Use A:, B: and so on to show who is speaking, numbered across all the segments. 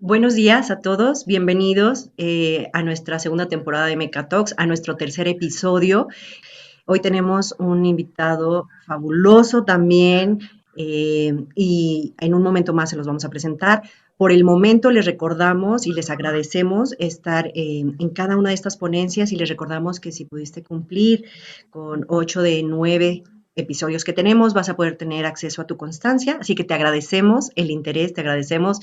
A: Buenos días a todos, bienvenidos a nuestra segunda temporada de Meca Talks, a nuestro tercer episodio. Hoy tenemos un invitado fabuloso también y en un momento más se los vamos a presentar. Por el momento les recordamos y les agradecemos estar en cada una de estas ponencias y les recordamos que si pudiste cumplir con 8 de 9 episodios que tenemos, vas a poder tener acceso a tu constancia. Así que te agradecemos el interés, te agradecemos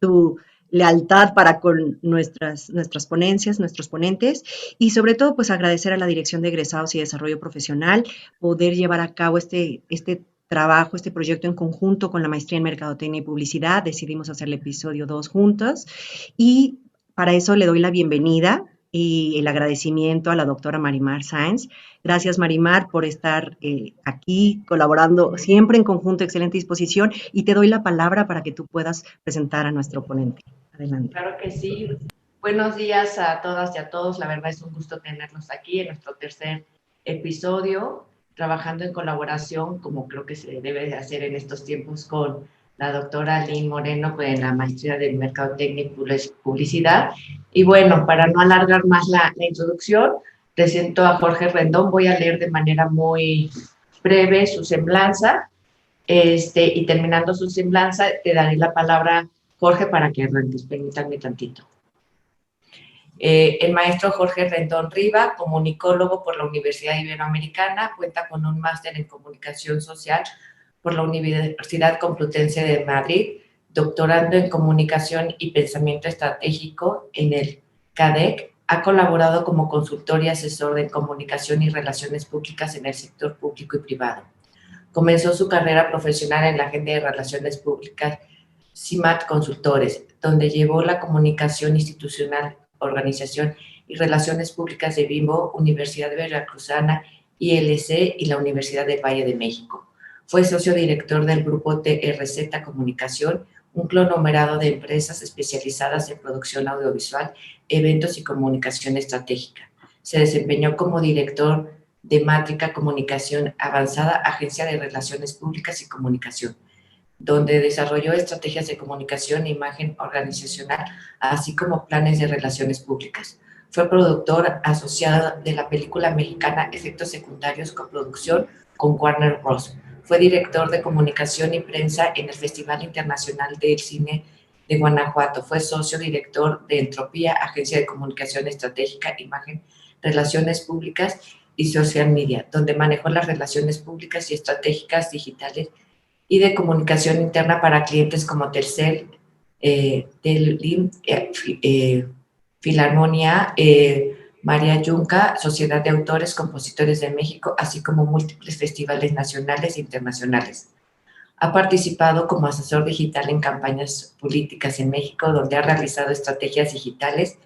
A: tu lealtad para con nuestras ponencias, nuestros ponentes y sobre todo pues agradecer a la Dirección de Egresados y Desarrollo Profesional poder llevar a cabo este trabajo, este proyecto en conjunto con la Maestría en Mercadotecnia y Publicidad. Decidimos hacer el episodio 2 juntos y para eso le doy la bienvenida y el agradecimiento a la doctora Marimar Sáenz. Gracias, Marimar, por estar aquí colaborando siempre en conjunto, excelente disposición, y te doy la palabra para que tú puedas presentar a nuestro ponente. Adelante.
B: Claro que sí. Buenos días a todas y a todos. La verdad es un gusto tenerlos aquí en nuestro tercer episodio, trabajando en colaboración, como creo que se debe de hacer en estos tiempos, con la doctora Lynn Moreno, en la maestría de Mercadotecnia y Publicidad. Y bueno, para no alargar más la introducción, presento a Jorge Rendón. Voy a leer de manera muy breve su semblanza, y terminando su semblanza, te daré la palabra, Jorge, para que arranques. Permítanme tantito. El maestro Jorge Rendón Riva, comunicólogo por la Universidad Iberoamericana, cuenta con un máster en comunicación social por la Universidad Complutense de Madrid, doctorando en comunicación y pensamiento estratégico en el CADEC. Ha colaborado como consultor y asesor de comunicación y relaciones públicas en el sector público y privado. Comenzó su carrera profesional en la Agencia de Relaciones Públicas CIMAT Consultores, donde llevó la comunicación institucional, organización y relaciones públicas de Bimbo, Universidad Veracruzana, ILC y la Universidad del Valle de México. Fue socio director del grupo TRZ Comunicación, un conglomerado de empresas especializadas en producción audiovisual, eventos y comunicación estratégica. Se desempeñó como director de Mátrica Comunicación Avanzada, Agencia de Relaciones Públicas y Comunicación, donde desarrolló estrategias de comunicación e imagen organizacional, así como planes de relaciones públicas. Fue productor asociado de la película mexicana Efectos Secundarios, coproducción con Warner Bros. Fue director de comunicación y prensa en el Festival Internacional del Cine de Guanajuato. Fue socio director de Entropía, agencia de comunicación estratégica, imagen, relaciones públicas y social media, donde manejó las relaciones públicas y estratégicas digitales y de comunicación interna para clientes como Telcel, Filarmonía, María Yunca, Sociedad de Autores, Compositores de México, así como múltiples festivales nacionales e internacionales. Ha participado como asesor digital en campañas políticas en México, donde ha realizado estrategias digitales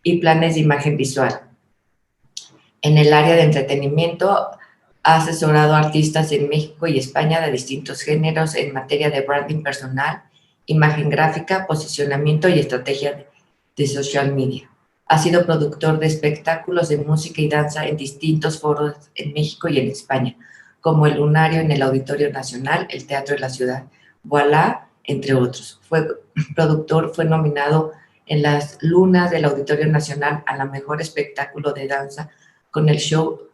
B: y planes de imagen visual. En el área de entretenimiento, ha asesorado a artistas en México y España de distintos géneros en materia de branding personal, imagen gráfica, posicionamiento y estrategia de social media. Ha sido productor de espectáculos de música y danza en distintos foros en México y en España, como el Lunario en el Auditorio Nacional, el Teatro de la Ciudad, Voilà, entre otros. Fue nominado en las Lunas del Auditorio Nacional a la mejor espectáculo de danza con el show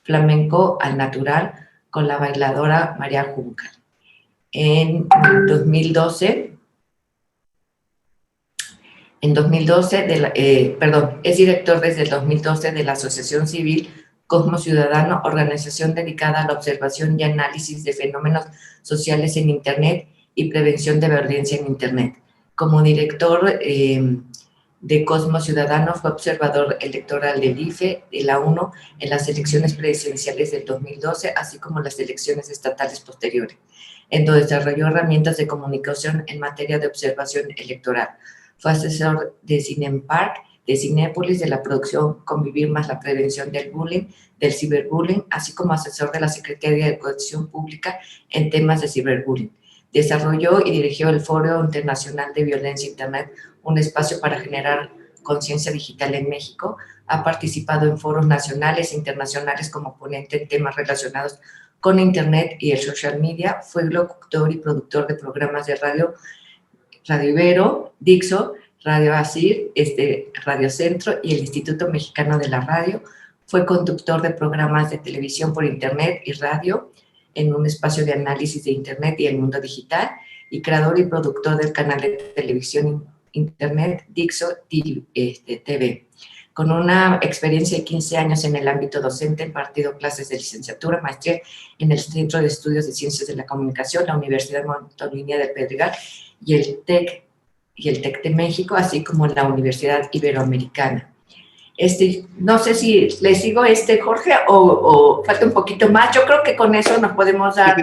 B: Flamenco al Natural con la bailadora María Junca. En 2012, es director desde el 2012 de la Asociación Civil Cosmos Ciudadano, organización dedicada a la observación y análisis de fenómenos sociales en Internet y prevención de violencia en Internet. Como director de Cosmos Ciudadano, fue observador electoral del IFE, de la ONU, en las elecciones presidenciales del 2012, así como las elecciones estatales posteriores, en donde desarrolló herramientas de comunicación en materia de observación electoral. Fue asesor de Cinepark, de Cinépolis, de la producción Convivir más la prevención del bullying, del ciberbullying, así como asesor de la Secretaría de Educación Pública en temas de ciberbullying. Desarrolló y dirigió el Foro Internacional de Violencia Internet, un espacio para generar conciencia digital en México. Ha participado en foros nacionales e internacionales como ponente en temas relacionados con Internet y el social media. Fue locutor y productor de programas de radio Radio Ibero, Dixo, Radio Asir, Radio Centro y el Instituto Mexicano de la Radio. Fue conductor de programas de televisión por Internet y radio en un espacio de análisis de Internet y el mundo digital, y creador y productor del canal de televisión Internet Dixo TV. Con una experiencia de 15 años en el ámbito docente, impartido clases de licenciatura, maestría en el Centro de Estudios de Ciencias de la Comunicación, la Universidad Montolinia de Pedregal y el TEC de México, así como la Universidad Iberoamericana. No sé si le sigo Jorge, o falta un poquito más. Yo creo que con eso nos podemos dar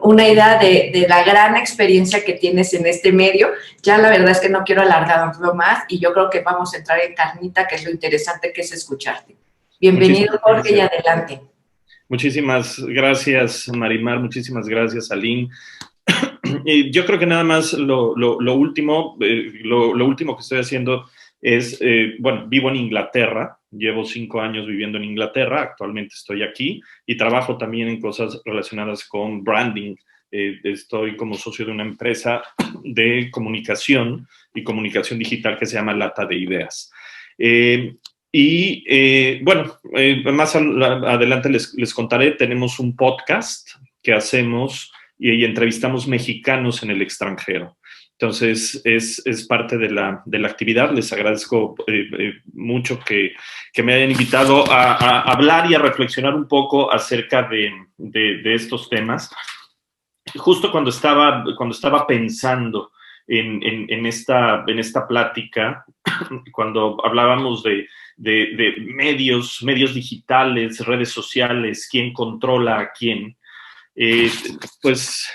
B: una idea de la gran experiencia que tienes en este medio. Ya la verdad es que no quiero alargarlo más y yo creo que vamos a entrar en carnita, que es lo interesante, que es escucharte. Bienvenido, Jorge, y adelante.
C: Muchísimas gracias, Marimar. Muchísimas gracias, Aline. Yo creo que nada más lo último que estoy haciendo es, bueno, vivo en Inglaterra, llevo 5 años viviendo en Inglaterra, actualmente estoy aquí y trabajo también en cosas relacionadas con branding. Estoy como socio de una empresa de comunicación y comunicación digital que se llama Lata de Ideas. Bueno, más adelante les contaré, tenemos un podcast que hacemos y entrevistamos mexicanos en el extranjero. Entonces, es parte de la actividad. Les agradezco mucho que me hayan invitado a hablar y a reflexionar un poco acerca de estos temas. Justo cuando estaba pensando en esta plática, cuando hablábamos de medios digitales, redes sociales, quién controla a quién, pues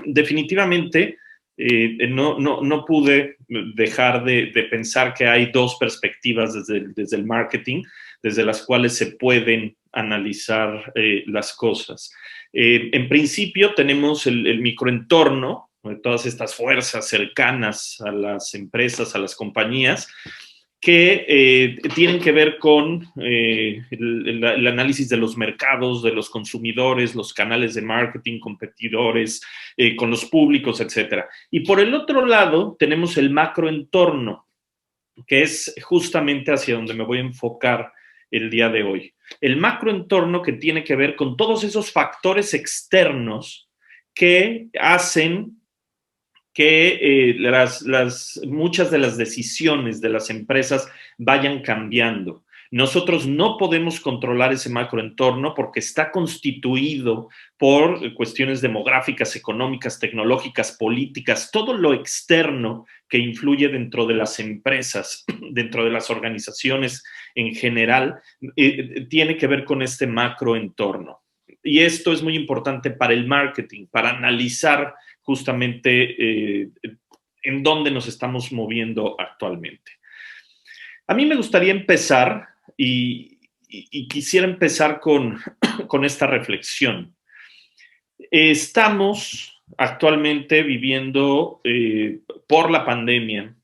C: definitivamente no pude dejar de pensar que hay dos perspectivas desde el marketing, desde las cuales se pueden analizar las cosas. En principio tenemos el microentorno, todas estas fuerzas cercanas a las empresas, a las compañías, que tienen que ver con el análisis de los mercados, de los consumidores, los canales de marketing, competidores, con los públicos, etcétera. Y por el otro lado tenemos el macroentorno, que es justamente hacia donde me voy a enfocar el día de hoy. El macroentorno, que tiene que ver con todos esos factores externos que hacen que muchas de las decisiones de las empresas vayan cambiando. Nosotros no podemos controlar ese macroentorno porque está constituido por cuestiones demográficas, económicas, tecnológicas, políticas, todo lo externo que influye dentro de las empresas, dentro de las organizaciones en general, tiene que ver con este macroentorno. Y esto es muy importante para el marketing, para analizar justamente en dónde nos estamos moviendo actualmente. A mí me gustaría empezar y quisiera empezar con esta reflexión. Estamos actualmente viviendo por la pandemia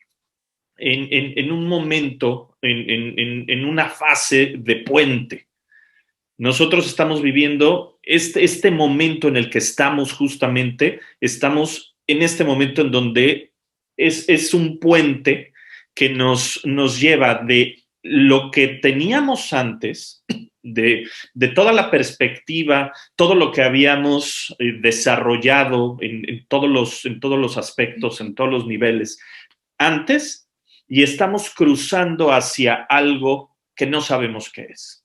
C: en un momento, en una fase de puente. Nosotros estamos viviendo este momento en el que estamos estamos en este momento en donde es un puente que nos lleva de lo que teníamos antes, de toda la perspectiva, todo lo que habíamos desarrollado en todos los aspectos, en todos los niveles antes, y estamos cruzando hacia algo que no sabemos qué es.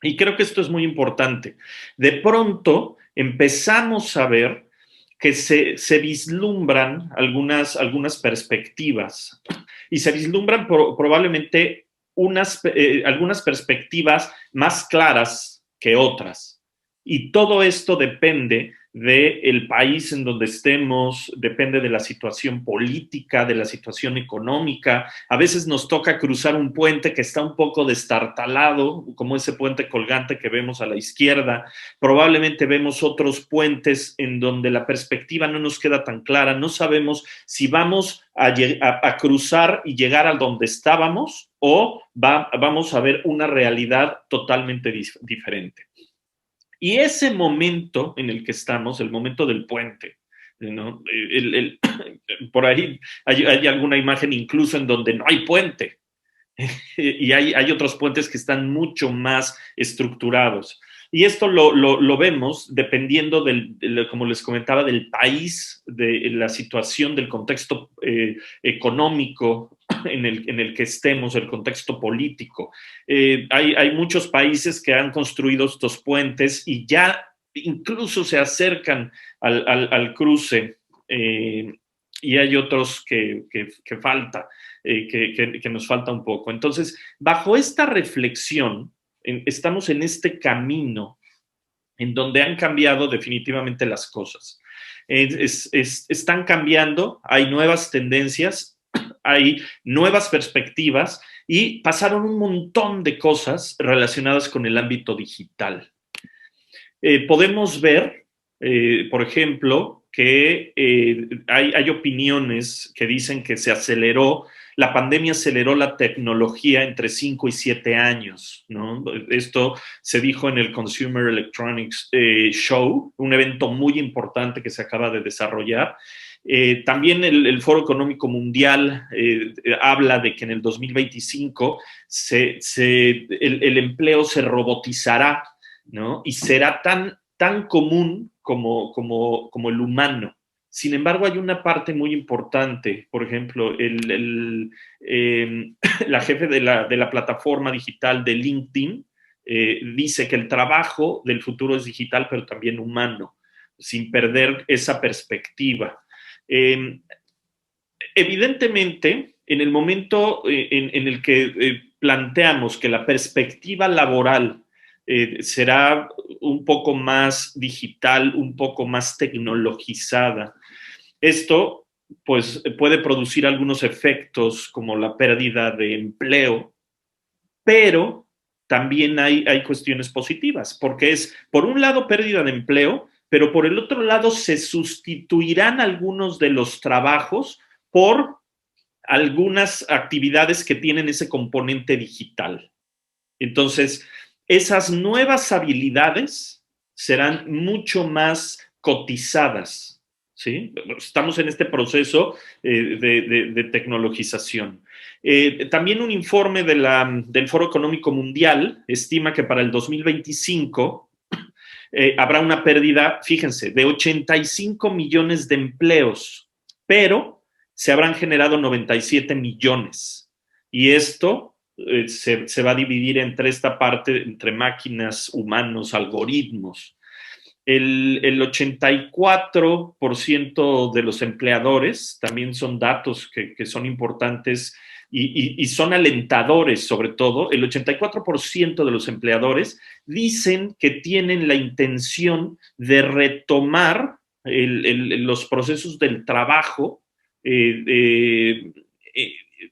C: Y creo que esto es muy importante. De pronto empezamos a ver que se vislumbran algunas perspectivas y se vislumbran probablemente algunas perspectivas más claras que otras. Y todo esto depende del país en donde estemos, depende de la situación política, de la situación económica. A veces nos toca cruzar un puente que está un poco destartalado, como ese puente colgante que vemos a la izquierda. Probablemente vemos otros puentes en donde la perspectiva no nos queda tan clara. No sabemos si vamos a cruzar y llegar a donde estábamos o vamos a ver una realidad totalmente diferente. Y ese momento en el que estamos, el momento del puente, ¿no? Por ahí hay alguna imagen incluso en donde no hay puente. Y hay otros puentes que están mucho más estructurados. Y esto lo vemos dependiendo como les comentaba, del país, de la situación, del contexto económico en el que estemos, el contexto político. Hay muchos países que han construido estos puentes y ya incluso se acercan al cruce, y hay otros que falta. Que nos falta un poco. Entonces, bajo esta reflexión, estamos en este camino en donde han cambiado definitivamente las cosas. Están cambiando, hay nuevas tendencias, hay nuevas perspectivas y pasaron un montón de cosas relacionadas con el ámbito digital. Podemos ver, por ejemplo, que hay opiniones que dicen que la pandemia aceleró la tecnología entre 5 y 7 años, ¿no? Esto se dijo en el Consumer Electronics Show, un evento muy importante que se acaba de desarrollar. También el Foro Económico Mundial habla de que en el 2025 el empleo se robotizará, ¿no? Y será tan común como el humano. Sin embargo, hay una parte muy importante. Por ejemplo, la jefe de la plataforma digital de LinkedIn dice que el trabajo del futuro es digital, pero también humano, sin perder esa perspectiva. Evidentemente, en el momento en el que planteamos que la perspectiva laboral será un poco más digital, un poco más tecnologizada, esto pues puede producir algunos efectos como la pérdida de empleo, pero también hay cuestiones positivas, porque es, por un lado, pérdida de empleo, pero por el otro lado se sustituirán algunos de los trabajos por algunas actividades que tienen ese componente digital. Entonces, esas nuevas habilidades serán mucho más cotizadas, ¿sí? Estamos en este proceso de tecnologización. También un informe del Foro Económico Mundial estima que para el 2025 habrá una pérdida, fíjense, de 85 millones de empleos, pero se habrán generado 97 millones. Y esto se va a dividir entre esta parte, entre máquinas, humanos, algoritmos. El 84% de los empleadores, también son datos que son importantes y son alentadores, sobre todo, el 84% de los empleadores dicen que tienen la intención de retomar los procesos del trabajo,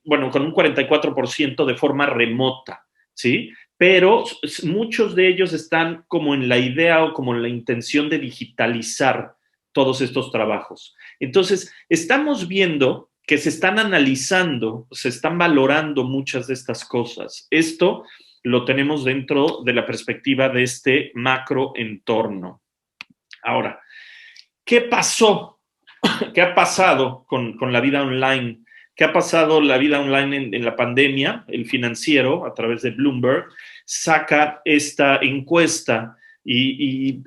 C: bueno, con un 44% de forma remota, ¿sí? Pero muchos de ellos están como en la idea o como en la intención de digitalizar todos estos trabajos. Entonces, estamos viendo que se están analizando, se están valorando muchas de estas cosas. Esto lo tenemos dentro de la perspectiva de este macroentorno. Ahora, ¿qué pasó? ¿Qué ha pasado con la vida online? ¿Qué ha pasado la vida online en la pandemia? El Financiero, a través de Bloomberg, saca esta encuesta y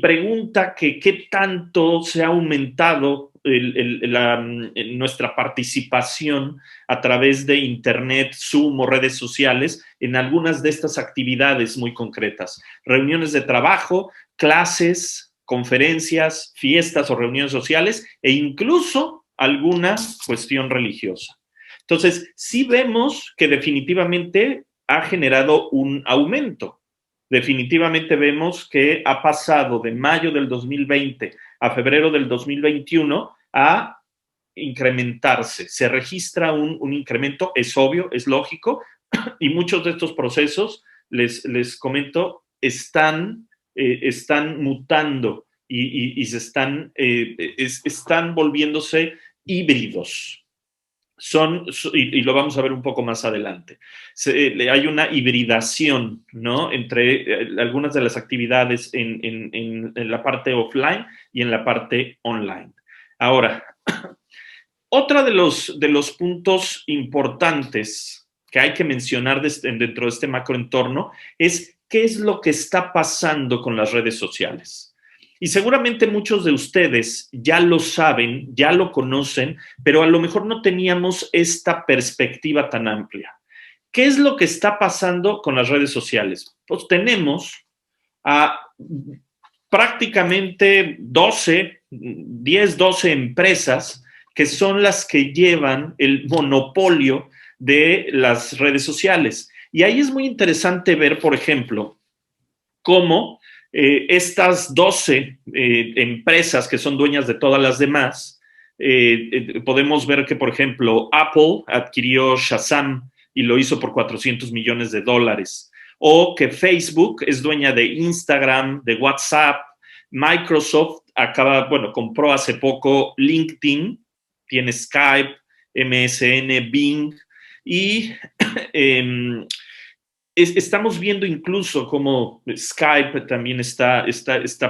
C: pregunta que qué tanto se ha aumentado nuestra participación a través de Internet, Zoom o redes sociales en algunas de estas actividades muy concretas. Reuniones de trabajo, clases, conferencias, fiestas o reuniones sociales e incluso alguna cuestión religiosa. Entonces, sí vemos que definitivamente ha generado un aumento. Definitivamente vemos que ha pasado de mayo del 2020 a febrero del 2021 a incrementarse. Se registra un incremento, es obvio, es lógico, y muchos de estos procesos, les comento, están mutando y se están volviéndose híbridos. Y lo vamos a ver un poco más adelante. Hay una hibridación, ¿no? Entre algunas de las actividades en la parte offline y en la parte online. Ahora, otro de los puntos importantes que hay que mencionar dentro de este macroentorno es qué es lo que está pasando con las redes sociales. Y seguramente muchos de ustedes ya lo saben, ya lo conocen, pero a lo mejor no teníamos esta perspectiva tan amplia. ¿Qué es lo que está pasando con las redes sociales? Pues tenemos a prácticamente 10, 12 empresas que son las que llevan el monopolio de las redes sociales. Y ahí es muy interesante ver, por ejemplo, cómo estas 12 empresas que son dueñas de todas las demás, podemos ver que, por ejemplo, Apple adquirió Shazam y lo hizo por $400 millones, o que Facebook es dueña de Instagram, de WhatsApp, Microsoft compró hace poco LinkedIn, tiene Skype, MSN, Bing, y estamos viendo incluso como Skype también está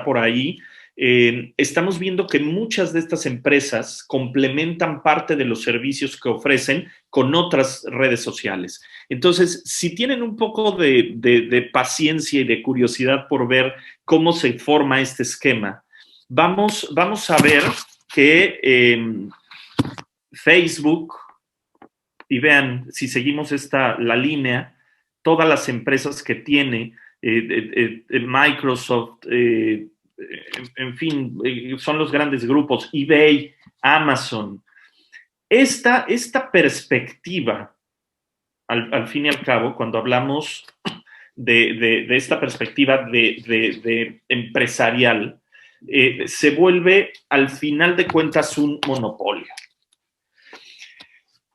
C: por ahí. Estamos viendo que muchas de estas empresas complementan parte de los servicios que ofrecen con otras redes sociales. Entonces, si tienen un poco de paciencia y de curiosidad por ver cómo se forma este esquema, vamos a ver que Facebook, y vean, si seguimos la línea, todas las empresas que tiene Microsoft, en fin, son los grandes grupos, eBay, Amazon. Esta perspectiva, al fin y al cabo, cuando hablamos de esta perspectiva de empresarial, se vuelve, al final de cuentas, un monopolio.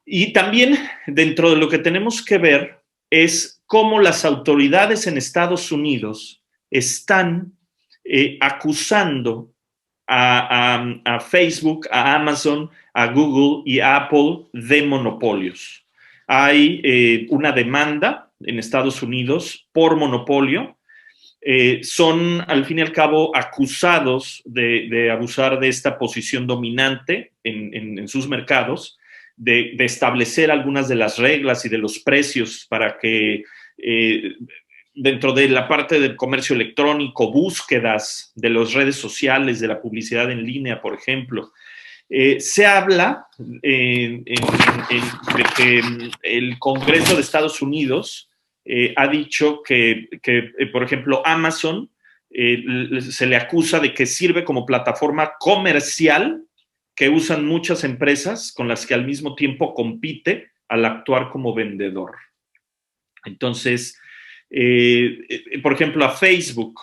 C: Y también, dentro de lo que tenemos que ver, es cómo las autoridades en Estados Unidos están acusando a Facebook, a Amazon, a Google y a Apple de monopolios. Hay una demanda en Estados Unidos por monopolio. Son, al fin y al cabo, acusados de abusar de esta posición dominante en sus mercados, de establecer algunas de las reglas y de los precios para que dentro de la parte del comercio electrónico, búsquedas de las redes sociales, de la publicidad en línea, por ejemplo. Se habla de que el Congreso de Estados Unidos ha dicho que, por ejemplo, Amazon se le acusa de que sirve como plataforma comercial que usan muchas empresas con las que al mismo tiempo compite al actuar como vendedor. Entonces, por ejemplo, a Facebook.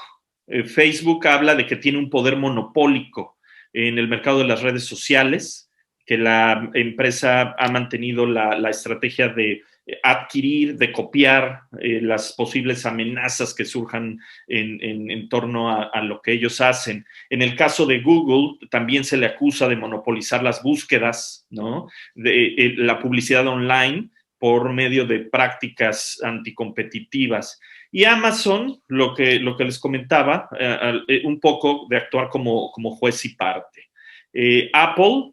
C: Facebook habla de que tiene un poder monopólico en el mercado de las redes sociales, que la empresa ha mantenido la estrategia de adquirir, de copiar las posibles amenazas que surjan en torno a lo que ellos hacen. En el caso de Google, también se le acusa de monopolizar las búsquedas, ¿no? De la publicidad online por medio de prácticas anticompetitivas. Y Amazon, lo que les comentaba, un poco de actuar como juez y parte. Apple,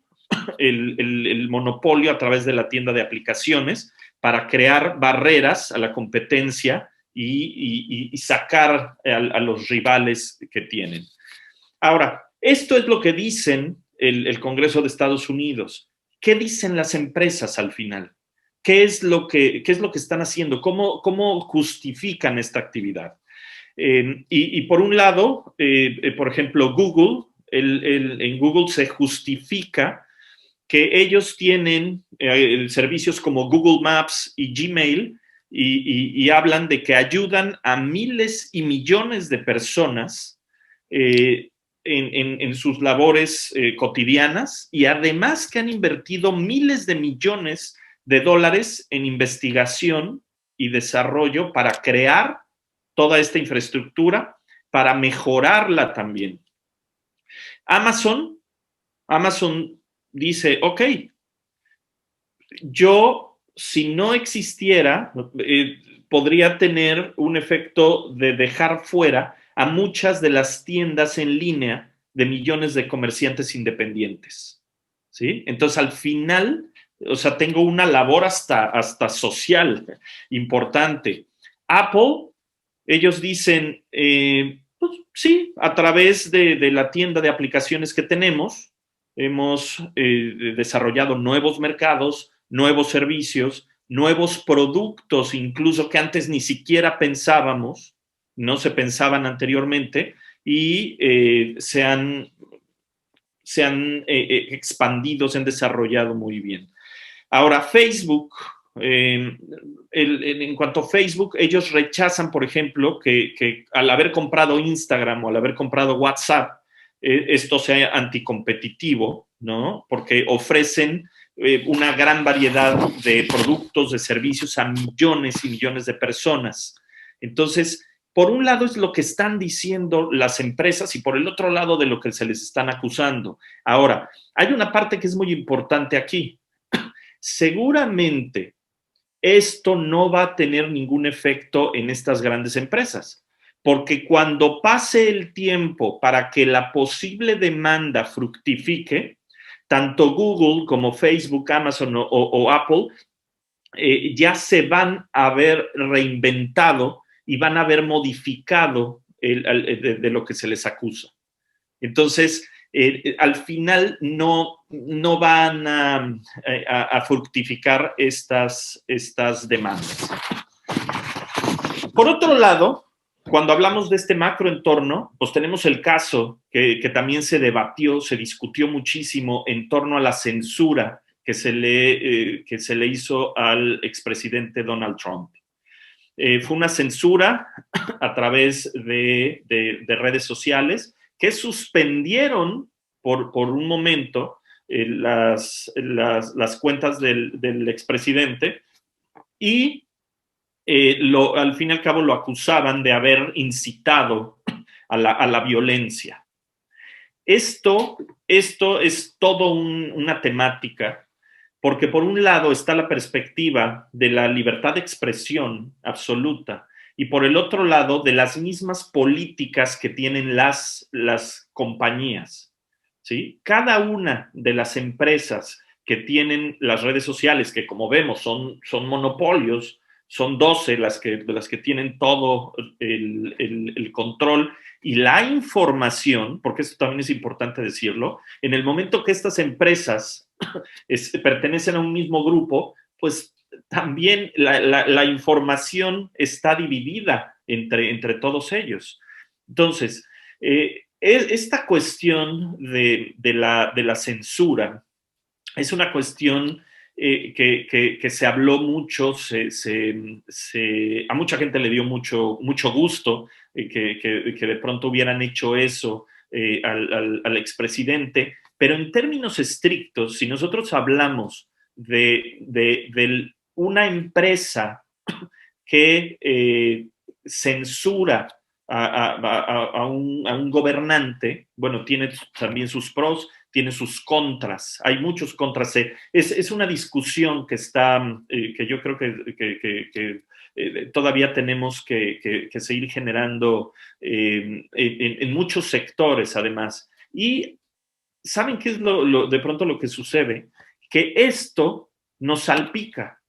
C: el monopolio a través de la tienda de aplicaciones para crear barreras a la competencia y sacar a los rivales que tienen. Ahora, esto es lo que dicen el Congreso de Estados Unidos. ¿Qué dicen las empresas al final? ¿Qué es lo que están haciendo? ¿Cómo justifican esta actividad? Y por un lado, por ejemplo, Google, en Google se justifica que ellos tienen servicios como Google Maps y Gmail y hablan de que ayudan a miles y millones de personas en sus labores cotidianas, y además que han invertido miles de millones de dólares en investigación y desarrollo para crear toda esta infraestructura, para mejorarla también. Amazon dice, ok, yo, si no existiera, podría tener un efecto de dejar fuera a muchas de las tiendas en línea de millones de comerciantes independientes. ¿sí? Entonces, al final, o sea, tengo una labor hasta social importante. Apple, ellos dicen, pues sí, a través de la tienda de aplicaciones que tenemos, hemos desarrollado nuevos mercados, nuevos servicios, nuevos productos, incluso que antes ni siquiera pensábamos, no se pensaban anteriormente, y se han expandido, se han desarrollado muy bien. Ahora, Facebook, en cuanto a Facebook, ellos rechazan, por ejemplo, que al haber comprado Instagram o al haber comprado WhatsApp, esto sea anticompetitivo, ¿no? Porque ofrecen una gran variedad de productos, de servicios a millones y millones de personas. Entonces, por un lado es lo que están diciendo las empresas y por el otro lado de lo que se les están acusando. Ahora, hay una parte que es muy importante aquí. Seguramente esto no va a tener ningún efecto en estas grandes empresas, porque cuando pase el tiempo para que la posible demanda fructifique, tanto Google como Facebook, Amazon o Apple ya se van a haber reinventado y van a haber modificado de lo que se les acusa. Entonces, al final no van a fructificar estas demandas. Por otro lado, cuando hablamos de este macroentorno, pues tenemos el caso que también se debatió, se discutió muchísimo en torno a la censura que se le hizo al expresidente Donald Trump. Fue una censura a través de redes sociales que suspendieron por un momento las cuentas del expresidente y al fin y al cabo lo acusaban de haber incitado a la violencia. Esto es todo una temática, porque por un lado está la perspectiva de la libertad de expresión absoluta y por el otro lado de las mismas políticas que tienen las compañías, ¿sí? Cada una de las empresas que tienen las redes sociales, que como vemos son monopolios, son 12 las que tienen todo el control y la información, porque esto también es importante decirlo, en el momento que estas empresas pertenecen a un mismo grupo, pues también la información está dividida entre todos ellos. Entonces, esta cuestión de la censura es una cuestión que se habló mucho, a mucha gente le dio mucho gusto que de pronto hubieran hecho eso al expresidente, pero en términos estrictos, si nosotros hablamos de una empresa que censura a un gobernante, bueno, tiene también sus pros, tiene sus contras, hay muchos contras. Es una discusión que yo creo que todavía tenemos que seguir generando en muchos sectores, además. Y ¿saben qué es de pronto lo que sucede? Que esto nos salpica,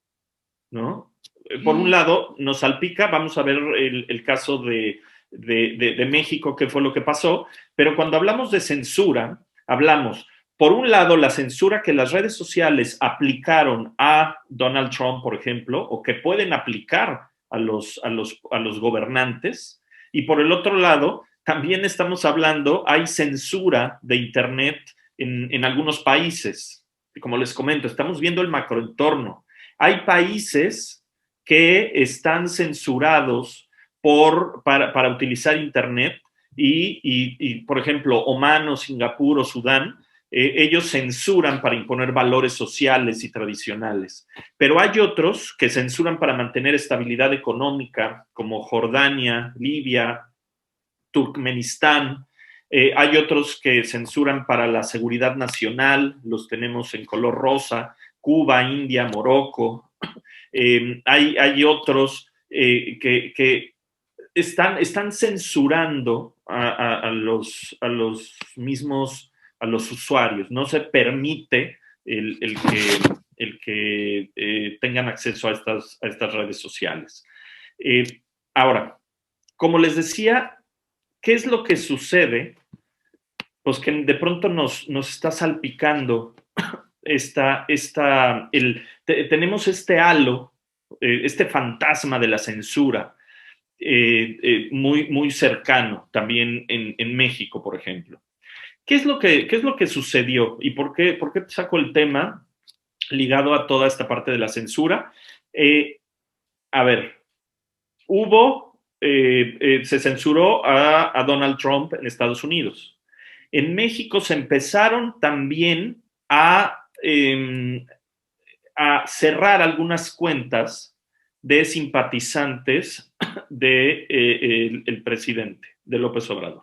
C: ¿no? Por un lado, nos salpica, vamos a ver el caso de México, qué fue lo que pasó, pero cuando hablamos de censura, hablamos, por un lado, la censura que las redes sociales aplicaron a Donald Trump, por ejemplo, o que pueden aplicar a los gobernantes, y por el otro lado, también estamos hablando, hay censura de Internet en algunos países. Y como les comento, estamos viendo el macroentorno. Hay países que están censurados para utilizar Internet y, por ejemplo, Omán o Singapur o Sudán, ellos censuran para imponer valores sociales y tradicionales. Pero hay otros que censuran para mantener estabilidad económica, como Jordania, Libia, Turkmenistán. Hay otros que censuran para la seguridad nacional, los tenemos en color rosa, Cuba, India, Morocco. Hay otros que están censurando a los mismos a los usuarios, no se permite el que tengan acceso a estas redes sociales. Ahora, como les decía, ¿qué es lo que sucede? Pues que de pronto nos está salpicando tenemos este halo, este fantasma de la censura, muy, muy cercano también en México, por ejemplo. ¿Qué es lo que sucedió? ¿Y por qué saco el tema ligado a toda esta parte de la censura? A ver, se censuró a Donald Trump en Estados Unidos. En México se empezaron también a cerrar algunas cuentas de simpatizantes el presidente, de López Obrador.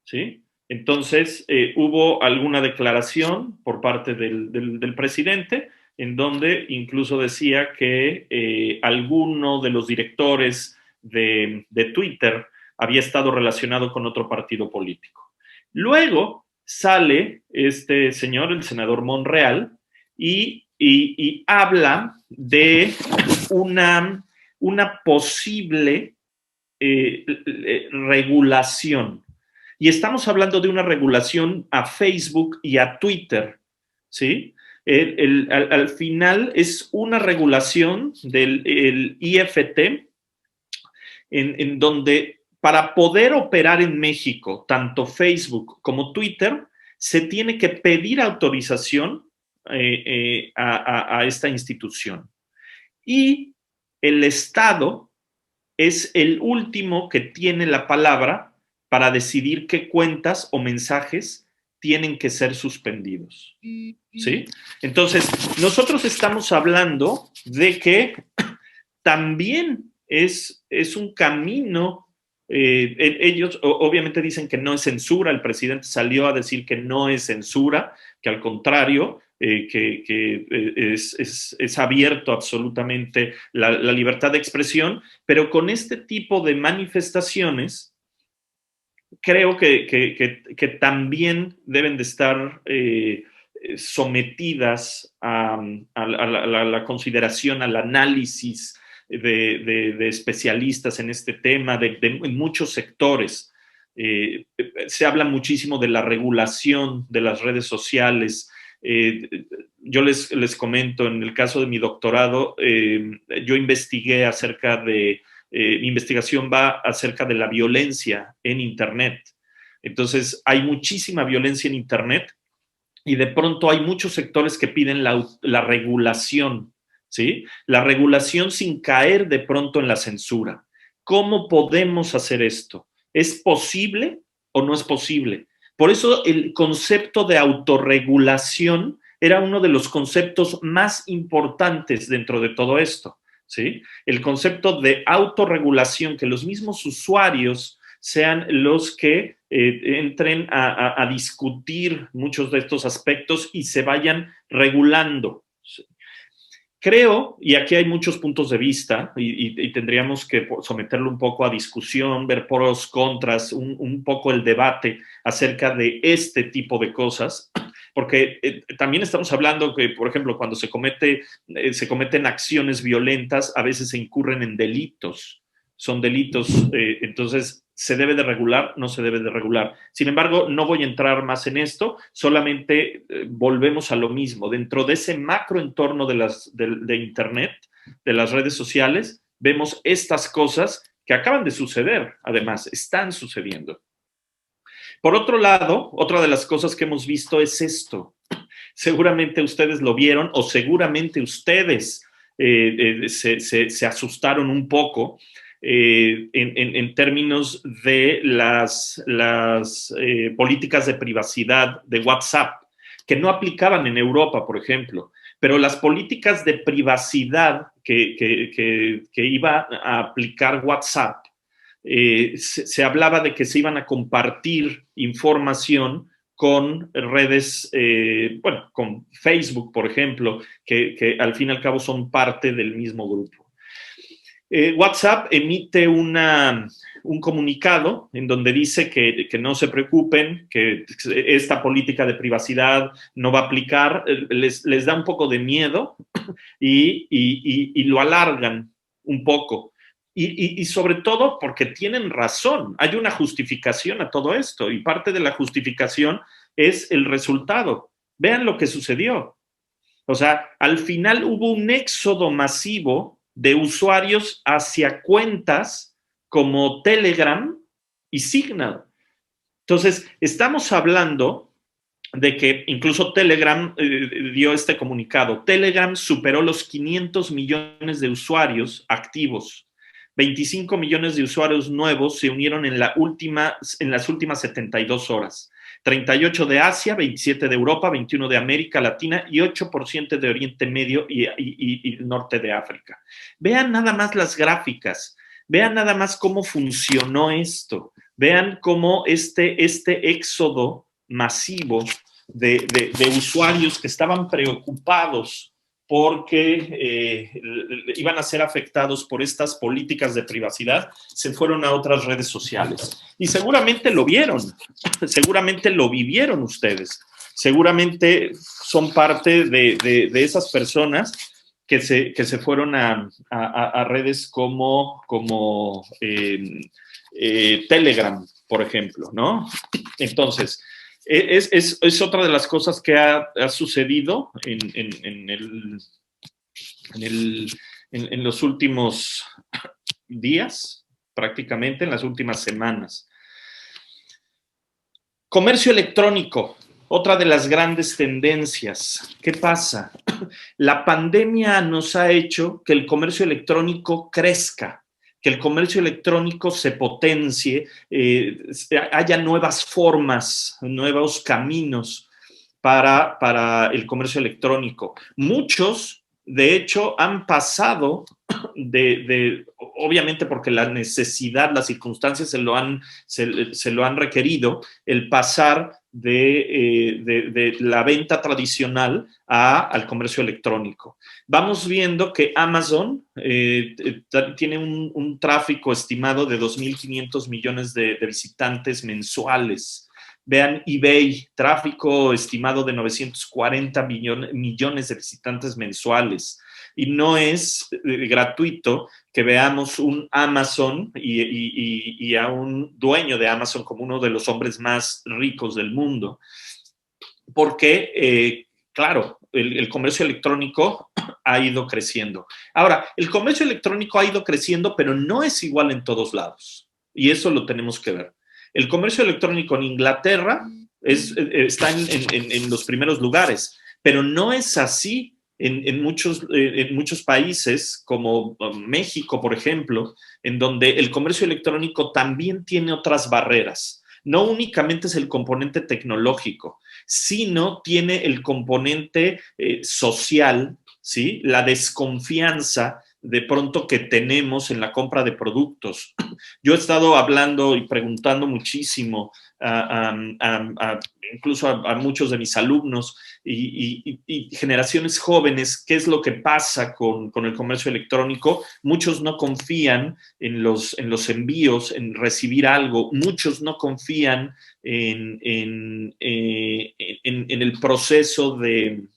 C: ¿Sí? Entonces, hubo alguna declaración por parte del presidente en donde incluso decía que alguno de los directores de Twitter había estado relacionado con otro partido político. Luego sale este señor, el senador Monreal, y habla de una posible regulación. Y estamos hablando de una regulación a Facebook y a Twitter, ¿sí? Al final es una regulación del IFT en donde para poder operar en México, tanto Facebook como Twitter, se tiene que pedir autorización a esta institución. Y el Estado es el último que tiene la palabra para decidir qué cuentas o mensajes tienen que ser suspendidos. ¿Sí? Entonces, nosotros estamos hablando de que también es un camino. Ellos obviamente dicen que no es censura, el presidente salió a decir que no es censura, que al contrario, que es abierto absolutamente la libertad de expresión, pero con este tipo de manifestaciones creo que también deben de estar sometidas a la consideración, al análisis de especialistas en este tema, en muchos sectores. Se habla muchísimo de la regulación de las redes sociales. Yo les comento, en el caso de mi doctorado, yo investigué acerca de, mi investigación va acerca de la violencia en Internet. Entonces, hay muchísima violencia en Internet y de pronto hay muchos sectores que piden la regulación, ¿sí? La regulación sin caer de pronto en la censura. ¿Cómo podemos hacer esto? ¿Es posible o no es posible? Por eso el concepto de autorregulación era uno de los conceptos más importantes dentro de todo esto, ¿sí? El concepto de autorregulación, que los mismos usuarios sean los que entren a discutir muchos de estos aspectos y se vayan regulando. Creo, y aquí hay muchos puntos de vista y tendríamos que someterlo un poco a discusión, ver pros, contras, un poco el debate acerca de este tipo de cosas, porque también estamos hablando que, por ejemplo, cuando se cometen acciones violentas, a veces se incurren en delitos, son delitos, entonces ¿se debe de regular? No se debe de regular. Sin embargo, no voy a entrar más en esto, solamente volvemos a lo mismo. Dentro de ese macroentorno de Internet, de las redes sociales, vemos estas cosas que acaban de suceder, además, están sucediendo. Por otro lado, otra de las cosas que hemos visto es esto. Seguramente ustedes lo vieron o seguramente ustedes se asustaron un poco en términos de las políticas de privacidad de WhatsApp, que no aplicaban en Europa, por ejemplo, pero las políticas de privacidad que iba a aplicar WhatsApp, se hablaba de que se iban a compartir información con redes, con Facebook, por ejemplo, que al fin y al cabo son parte del mismo grupo. WhatsApp emite un comunicado en donde dice que no se preocupen, que esta política de privacidad no va a aplicar, les da un poco de miedo y lo alargan un poco. Y sobre todo porque tienen razón, hay una justificación a todo esto y parte de la justificación es el resultado. Vean lo que sucedió. O sea, al final hubo un éxodo masivo de usuarios hacia cuentas como Telegram y Signal. Entonces, estamos hablando de que incluso Telegram dio este comunicado. Telegram superó los 500 millones de usuarios activos. 25 millones de usuarios nuevos se unieron en las últimas 72 horas. 38 de Asia, 27 de Europa, 21 de América Latina y 8% de Oriente Medio y norte de África. Vean nada más las gráficas, vean nada más cómo funcionó esto, vean cómo este éxodo masivo de usuarios que estaban preocupados porque iban a ser afectados por estas políticas de privacidad, se fueron a otras redes sociales. Y seguramente lo vieron, seguramente lo vivieron ustedes, seguramente son parte de esas personas que se fueron a redes como Telegram, por ejemplo, ¿no? Entonces, es otra de las cosas que ha sucedido en los últimos días, prácticamente en las últimas semanas. Comercio electrónico, otra de las grandes tendencias. ¿Qué pasa? La pandemia nos ha hecho que el comercio electrónico crezca, que el comercio electrónico se potencie, haya nuevas formas, nuevos caminos para el comercio electrónico. Muchos, de hecho, han pasado obviamente porque la necesidad, las circunstancias se lo han requerido, el pasar de la venta tradicional al comercio electrónico. Vamos viendo que Amazon tiene un tráfico estimado de 2.500 millones de visitantes mensuales. Vean eBay, tráfico estimado de 940 millones de visitantes mensuales. Y no es gratuito que veamos un Amazon y a un dueño de Amazon como uno de los hombres más ricos del mundo. Porque, claro, el comercio electrónico ha ido creciendo. Ahora, el comercio electrónico ha ido creciendo, pero no es igual en todos lados. Y eso lo tenemos que ver. El comercio electrónico en Inglaterra está en los primeros lugares, pero no es así en muchos países, como México, por ejemplo, en donde el comercio electrónico también tiene otras barreras. No únicamente es el componente tecnológico, sino tiene el componente social, ¿sí? La desconfianza de pronto que tenemos en la compra de productos. Yo he estado hablando y preguntando muchísimo incluso a muchos de mis alumnos y generaciones jóvenes qué es lo que pasa con el comercio electrónico. Muchos no confían en los envíos, en recibir algo. Muchos no confían en el proceso de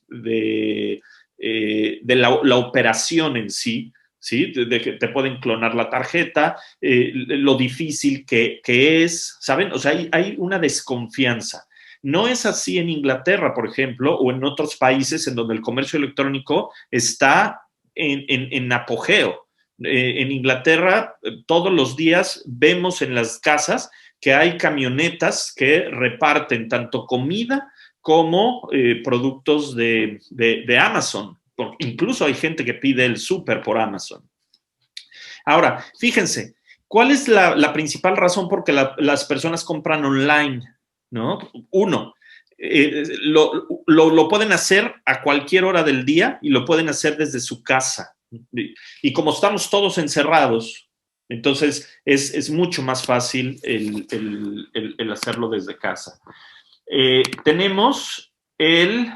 C: la operación en sí. ¿Sí? De que te pueden clonar la tarjeta, lo difícil que es, ¿saben? O sea, hay una desconfianza. No es así en Inglaterra, por ejemplo, o en otros países en donde el comercio electrónico está en apogeo. En Inglaterra, todos los días vemos en las casas que hay camionetas que reparten tanto comida como productos de Amazon. Incluso hay gente que pide el súper por Amazon. Ahora, fíjense, ¿cuál es la principal razón por que las personas compran online? ¿No? Uno, lo pueden hacer a cualquier hora del día y lo pueden hacer desde su casa. Y como estamos todos encerrados, entonces es mucho más fácil el hacerlo desde casa. Tenemos el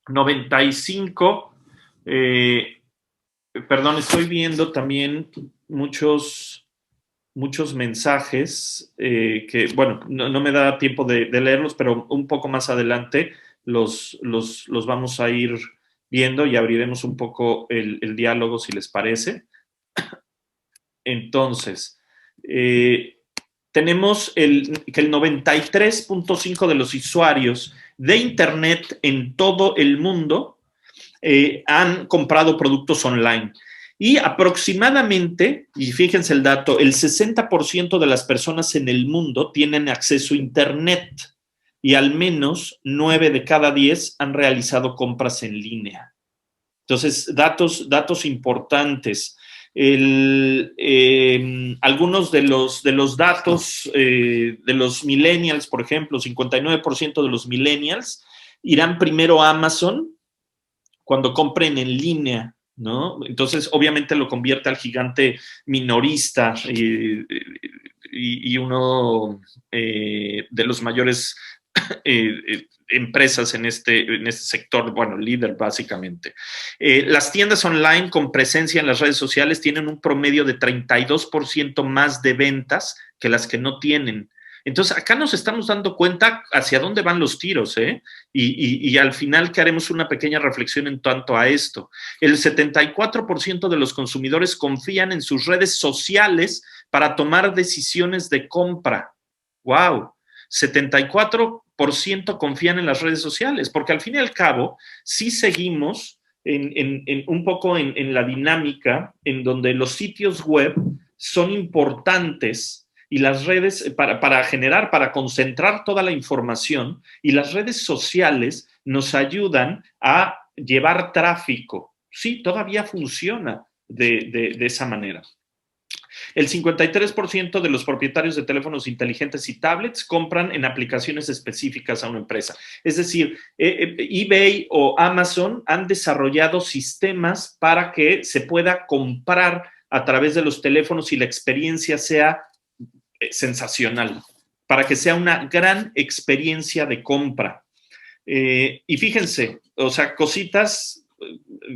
C: 95 Perdón, estoy viendo también muchos mensajes que, bueno, no me da tiempo de leerlos, pero un poco más adelante los vamos a ir viendo y abriremos un poco el diálogo, si les parece. Entonces, tenemos que el 93.5% de los usuarios de Internet en todo el mundo han comprado productos online. Y aproximadamente, y fíjense el dato, el 60% de las personas en el mundo tienen acceso a Internet y al menos 9 de cada 10 han realizado compras en línea. Entonces, datos importantes. Algunos de los datos de los millennials, por ejemplo, 59% de los millennials irán primero a Amazon cuando compren en línea, ¿no? Entonces, obviamente lo convierte al gigante minorista y uno de los mayores empresas en este sector, bueno, líder básicamente. Las tiendas online con presencia en las redes sociales tienen un promedio de 32% más de ventas que las que no tienen. Entonces, acá nos estamos dando cuenta hacia dónde van los tiros, ¿eh? Y al final que haremos una pequeña reflexión en tanto a esto. El 74% de los consumidores confían en sus redes sociales para tomar decisiones de compra. ¡Wow! 74% confían en las redes sociales, porque al fin y al cabo sí seguimos un poco en la dinámica en donde los sitios web son importantes y las redes para concentrar toda la información, y las redes sociales nos ayudan a llevar tráfico. Sí, todavía funciona de esa manera. El 53% de los propietarios de teléfonos inteligentes y tablets compran en aplicaciones específicas a una empresa. Es decir, eBay o Amazon han desarrollado sistemas para que se pueda comprar a través de los teléfonos y la experiencia sea sensacional, para que sea una gran experiencia de compra. Y fíjense, o sea, cositas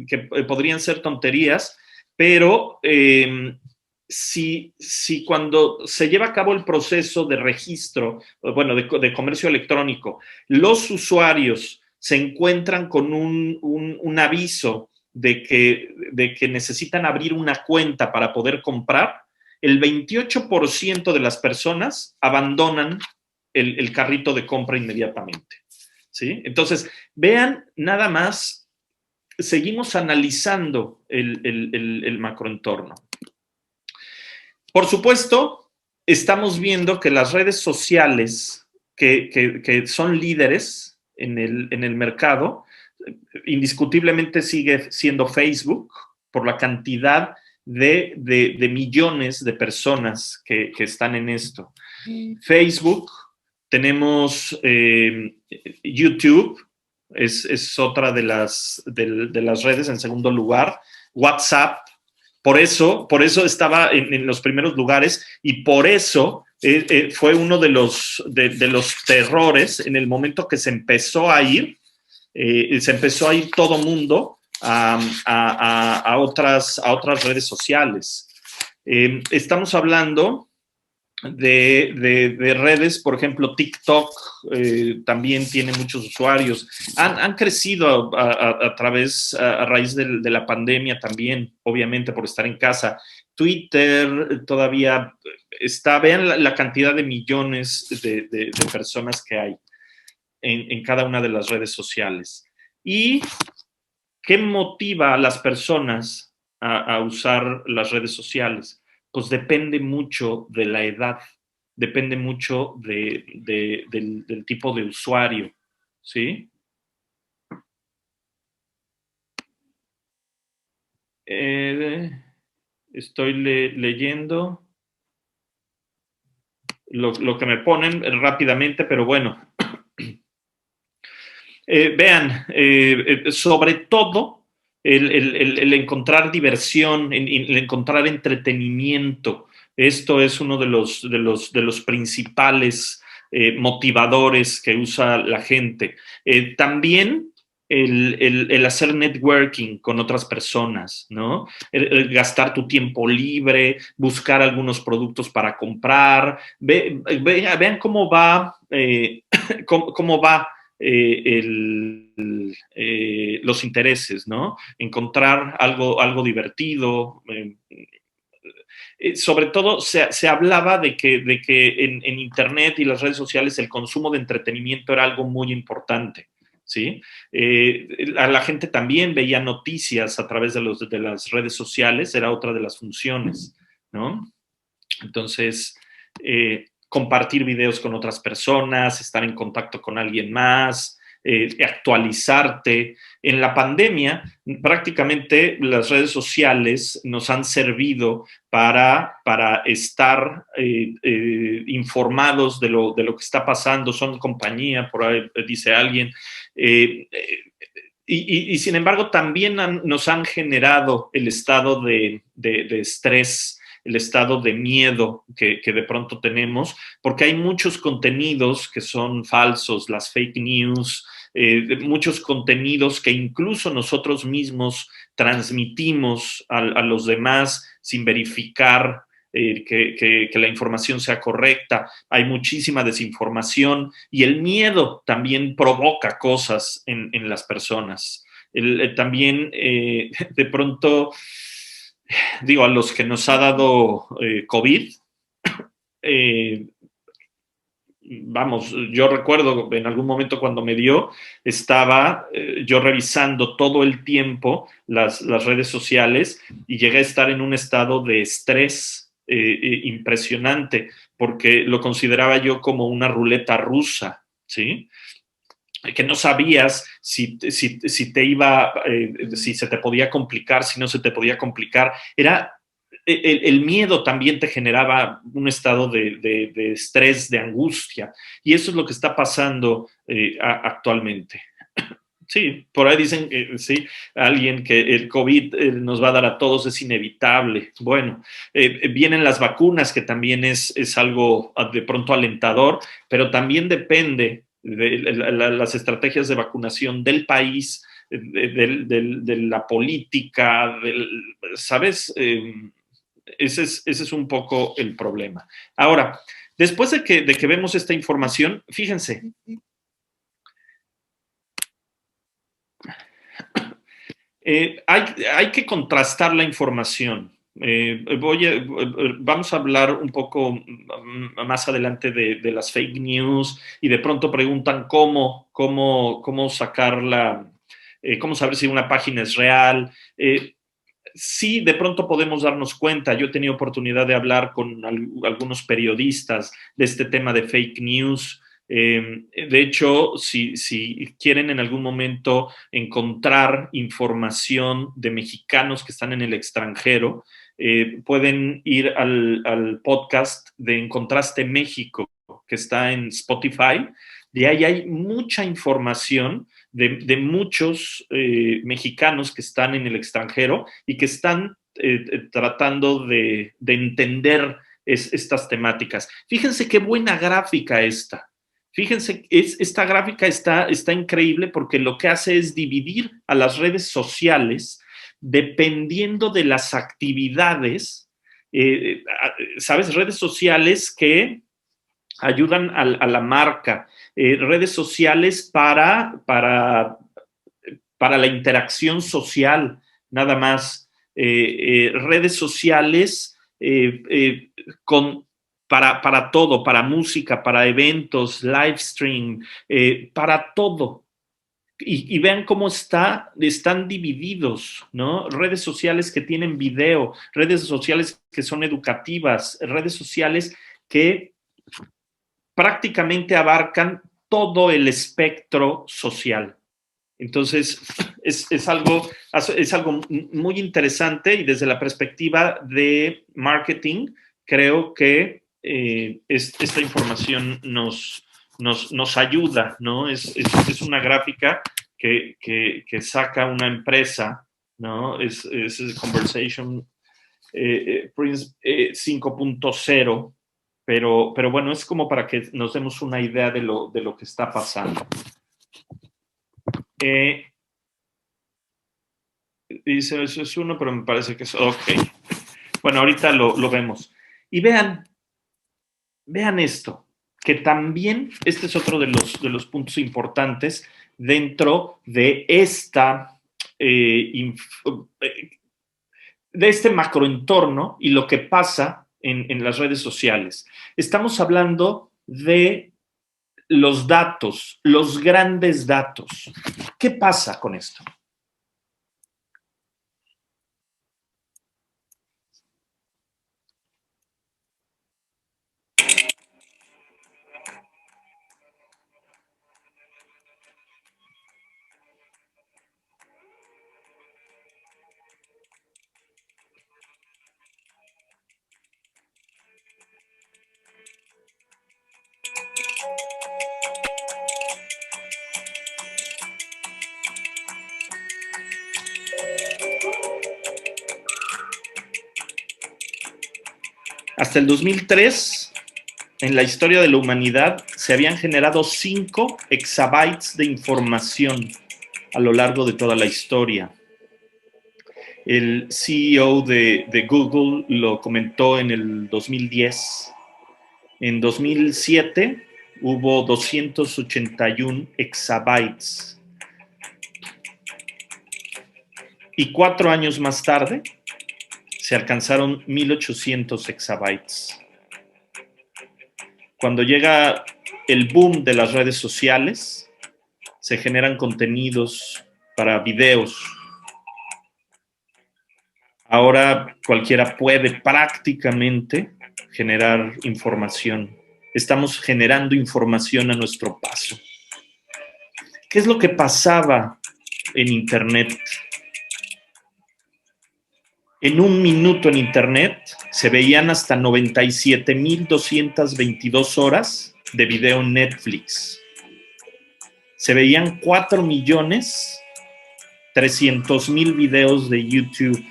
C: que podrían ser tonterías, pero si cuando se lleva a cabo el proceso de registro, bueno, de comercio electrónico, los usuarios se encuentran con un aviso de que necesitan abrir una cuenta para poder comprar, el 28% de las personas abandonan el carrito de compra inmediatamente, ¿sí? Entonces, vean nada más, seguimos analizando el macroentorno. Por supuesto, estamos viendo que las redes sociales que son líderes en el mercado, indiscutiblemente sigue siendo Facebook por la cantidad de millones de personas que están en esto. Facebook, tenemos YouTube, es otra de las redes en segundo lugar, WhatsApp. Por eso estaba en los primeros lugares, y por eso fue uno de los terrores en el momento que se empezó a ir todo mundo a otras redes sociales. Estamos hablando de redes, por ejemplo, TikTok también tiene muchos usuarios. Han crecido a raíz de la pandemia también, obviamente, por estar en casa. Twitter todavía está, vean la cantidad de millones de personas que hay en cada una de las redes sociales. ¿Y qué motiva a las personas a usar las redes sociales? Pues depende mucho de la edad, depende mucho del tipo de usuario, ¿sí? Estoy leyendo lo que me ponen rápidamente, pero bueno. Vean, sobre todo el encontrar diversión, el encontrar entretenimiento. Esto es uno de los principales motivadores que usa la gente. También el hacer networking con otras personas, ¿no? El gastar tu tiempo libre, buscar algunos productos para comprar. Vean cómo va, cómo va los intereses, ¿no? Encontrar algo divertido. Sobre todo se hablaba de que en Internet y las redes sociales el consumo de entretenimiento era algo muy importante. ¿Sí? La gente también veía noticias a través de las redes sociales, era otra de las funciones, ¿no? Entonces, compartir videos con otras personas, estar en contacto con alguien más, actualizarte. En la pandemia, prácticamente las redes sociales nos han servido para estar informados de lo que está pasando, son compañía, por ahí dice alguien. Y sin embargo, también nos han generado el estado de estrés, el estado de miedo que de pronto tenemos, porque hay muchos contenidos que son falsos, las fake news, muchos contenidos que incluso nosotros mismos transmitimos a los demás sin verificar que la información sea correcta. Hay muchísima desinformación y el miedo también provoca cosas en las personas. También de pronto, digo, a los que nos ha dado COVID, vamos, yo recuerdo en algún momento cuando me dio, estaba yo revisando todo el tiempo las redes sociales y llegué a estar en un estado de estrés impresionante, porque lo consideraba yo como una ruleta rusa, ¿sí? Que no sabías si te iba, si se te podía complicar, si no se te podía complicar. Era el miedo también te generaba un estado de estrés, de angustia, y eso es lo que está pasando actualmente. Sí, por ahí dicen, sí, alguien que el COVID nos va a dar a todos, es inevitable. Bueno, vienen las vacunas, que también es algo de pronto alentador, pero también depende de las estrategias de vacunación del país, de la política, ¿sabes? Ese es un poco el problema. Ahora, después de que vemos esta información, fíjense, hay que contrastar la información. Vamos a hablar un poco más adelante de las fake news, y de pronto preguntan cómo sacarla, cómo saber si una página es real. Sí, de pronto podemos darnos cuenta. Yo he tenido oportunidad de hablar con algunos periodistas de este tema de fake news. De hecho, si quieren en algún momento encontrar información de mexicanos que están en el extranjero, pueden ir al podcast de En Contraste México, que está en Spotify. De ahí hay mucha información de muchos mexicanos que están en el extranjero y que están tratando de entender estas temáticas. Fíjense qué buena gráfica esta. Fíjense, esta gráfica está increíble, porque lo que hace es dividir a las redes sociales dependiendo de las actividades, ¿sabes? Redes sociales que ayudan a la marca, redes sociales para la interacción social, nada más, redes sociales para todo, para música, para eventos, live stream, para todo. Y vean cómo están divididos, ¿no? Redes sociales que tienen video, redes sociales que son educativas, redes sociales que prácticamente abarcan todo el espectro social. Entonces, es algo muy interesante, y desde la perspectiva de marketing, creo que esta información nos ayuda, ¿no? Es una gráfica que saca una empresa, ¿no? Es Conversation Prince 5.0, pero bueno, es como para que nos demos una idea de lo que está pasando. Dice, eso es uno, pero me parece que es... Ok. Bueno, ahorita lo vemos. Y vean esto, que también este es otro de los puntos importantes dentro de de este macroentorno y lo que pasa en las redes sociales. Estamos hablando de los datos, los grandes datos. ¿Qué pasa con esto? Hasta el 2003, en la historia de la humanidad, se habían generado 5 exabytes de información a lo largo de toda la historia. El CEO de Google lo comentó en el 2010. En 2007 hubo 281 exabytes. Y 4 años más tarde se alcanzaron 1800 exabytes. Cuando llega el boom de las redes sociales, se generan contenidos para videos. Ahora cualquiera puede prácticamente generar información. Estamos generando información a nuestro paso. ¿Qué es lo que pasaba en Internet? En un minuto en Internet se veían hasta 97,222 horas de video en Netflix. Se veían 4,300,000 videos de YouTube.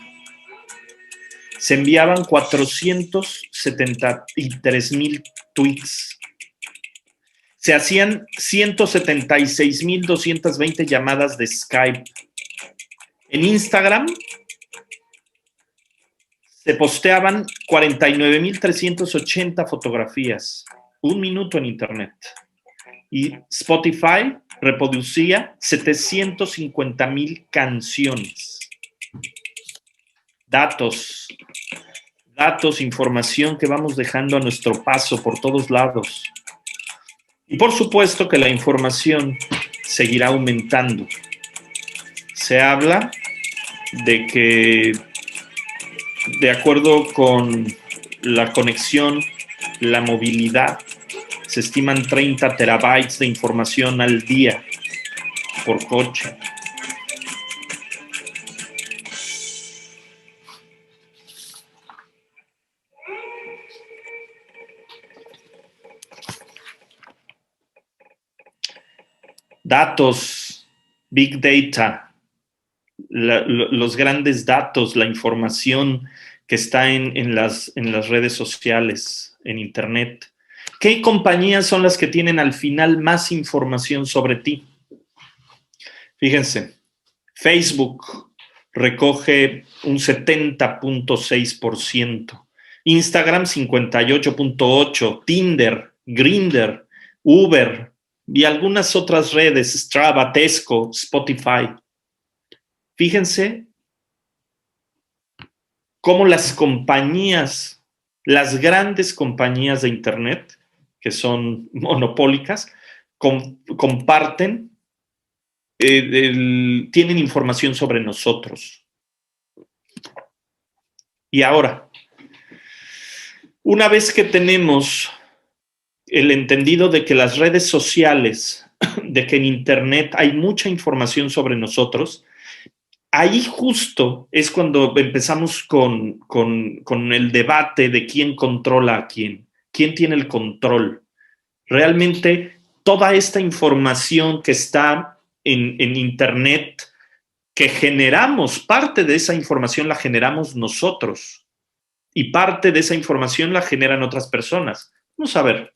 C: Se enviaban 473,000 tweets. Se hacían 176,220 llamadas de Skype. En Instagram se posteaban 49,380 fotografías. Un minuto en Internet. Y Spotify reproducía 750,000 canciones. Datos, información que vamos dejando a nuestro paso por todos lados. Y por supuesto que la información seguirá aumentando. Se habla de que, de acuerdo con la conexión, la movilidad, se estiman 30 terabytes de información al día por coche. Datos, big data, los grandes datos, la información que está en las redes sociales, en Internet. ¿Qué compañías son las que tienen al final más información sobre ti? Fíjense, Facebook recoge un 70,6%, Instagram 58,8%, Tinder, Grindr, Uber y algunas otras redes, Strava, Tesco, Spotify. Fíjense cómo las compañías, las grandes compañías de Internet, que son monopólicas, comparten, tienen información sobre nosotros. Y ahora, una vez que tenemos el entendido de que las redes sociales, de que en Internet hay mucha información sobre nosotros, ahí justo es cuando empezamos con el debate de quién controla a quién tiene el control. Realmente toda esta información que está en Internet, que generamos, parte de esa información la generamos nosotros y parte de esa información la generan otras personas. Vamos a ver,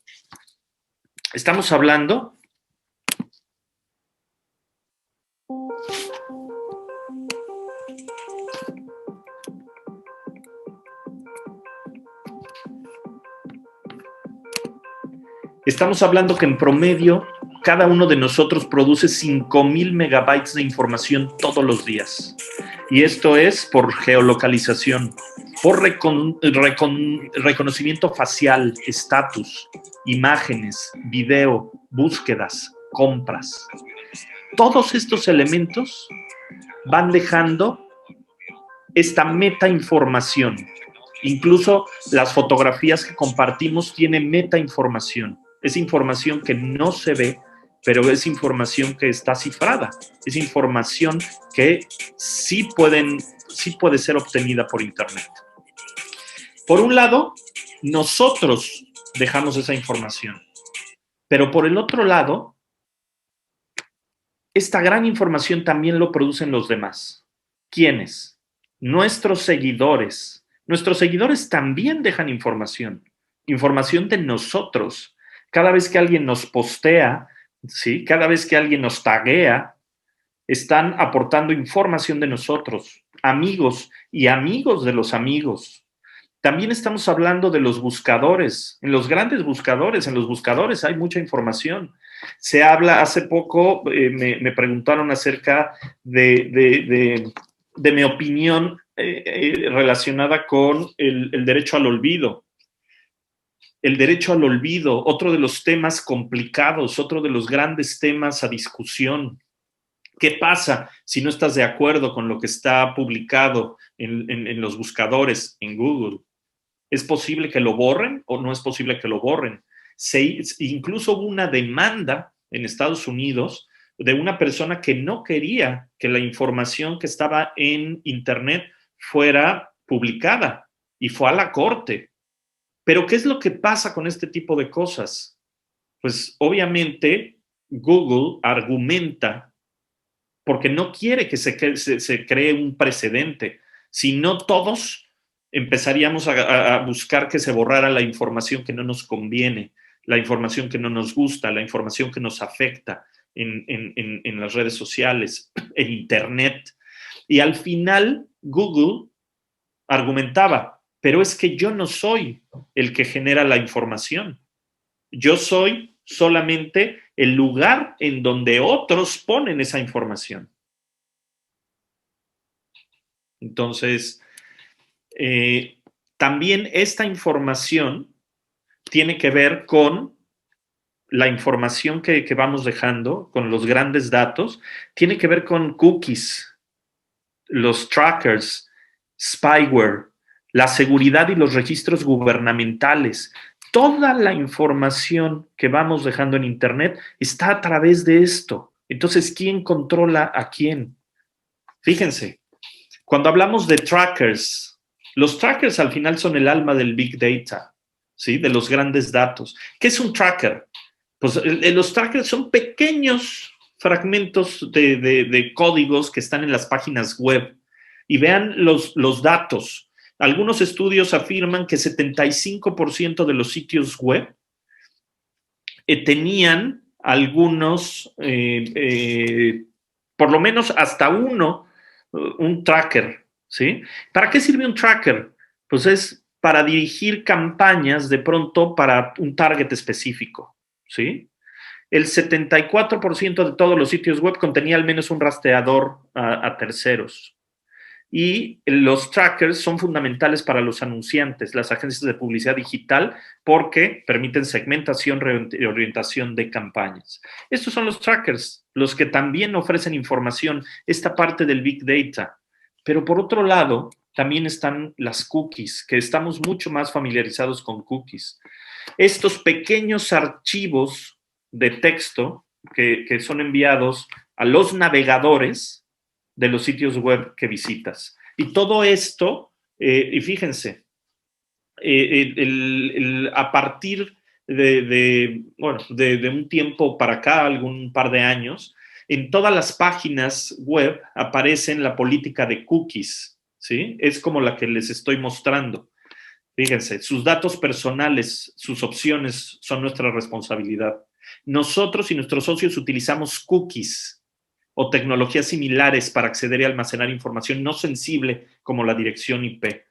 C: estamos hablando Estamos hablando que en promedio cada uno de nosotros produce 5,000 megabytes de información todos los días. Y esto es por geolocalización, por reconocimiento facial, estatus, imágenes, video, búsquedas, compras. Todos estos elementos van dejando esta metainformación. Incluso las fotografías que compartimos tienen metainformación. Es información que no se ve, pero es información que está cifrada. Es información que sí puede ser obtenida por Internet. Por un lado, nosotros dejamos esa información, pero por el otro lado, esta gran información también lo producen los demás. ¿Quiénes? Nuestros seguidores. Nuestros seguidores también dejan información de nosotros. Cada vez que alguien nos postea, ¿sí? Cada vez que alguien nos taguea, están aportando información de nosotros, amigos y amigos de los amigos. También estamos hablando de los buscadores. En los grandes buscadores, en los buscadores hay mucha información. Se habla, hace poco me preguntaron acerca de mi opinión relacionada con el derecho al olvido. El derecho al olvido, otro de los temas complicados, otro de los grandes temas a discusión. ¿Qué pasa si no estás de acuerdo con lo que está publicado en los buscadores, en Google? ¿Es posible que lo borren o no es posible que lo borren? Incluso hubo una demanda en Estados Unidos de una persona que no quería que la información que estaba en Internet fuera publicada y fue a la corte. Pero ¿qué es lo que pasa con este tipo de cosas? Pues obviamente Google argumenta porque no quiere que se cree un precedente. Si no, todos empezaríamos a buscar que se borrara la información que no nos conviene, la información que no nos gusta, la información que nos afecta en las redes sociales, en Internet. Y al final Google argumentaba, pero es que yo no soy el que genera la información. Yo soy solamente el lugar en donde otros ponen esa información. Entonces, también esta información tiene que ver con la información que vamos dejando, con los grandes datos, tiene que ver con cookies, los trackers, spyware, la seguridad y los registros gubernamentales. Toda la información que vamos dejando en Internet está a través de esto. Entonces, ¿quién controla a quién? Fíjense, cuando hablamos de trackers, los trackers al final son el alma del Big Data, ¿sí? De los grandes datos. ¿Qué es un tracker? Pues los trackers son pequeños fragmentos de códigos que están en las páginas web. Y vean los datos. Algunos estudios afirman que 75% de los sitios web tenían algunos, por lo menos hasta un tracker, ¿sí? ¿Para qué sirve un tracker? Pues es para dirigir campañas de pronto para un target específico, ¿sí? El 74% de todos los sitios web contenía al menos un rastreador a terceros. Y los trackers son fundamentales para los anunciantes, las agencias de publicidad digital, porque permiten segmentación y orientación de campañas. Estos son los trackers, los que también ofrecen información, esta parte del Big Data. Pero por otro lado, también están las cookies, que estamos mucho más familiarizados con cookies. Estos pequeños archivos de texto que son enviados a los navegadores de los sitios web que visitas. Y todo esto, y fíjense, a partir de un tiempo para acá, algún par de años, en todas las páginas web aparecen la política de cookies, ¿sí? Es como la que les estoy mostrando. Fíjense, sus datos personales, sus opciones son nuestra responsabilidad. Nosotros y nuestros socios utilizamos cookies o tecnologías similares para acceder y almacenar información no sensible como la dirección IP.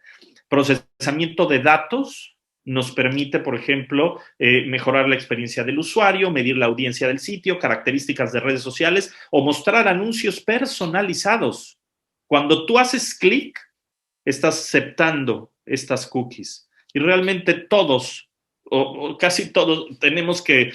C: Procesamiento de datos nos permite, por ejemplo, mejorar la experiencia del usuario, medir la audiencia del sitio, características de redes sociales o mostrar anuncios personalizados. Cuando tú haces clic, estás aceptando estas cookies. Y realmente todos, o casi todos, tenemos que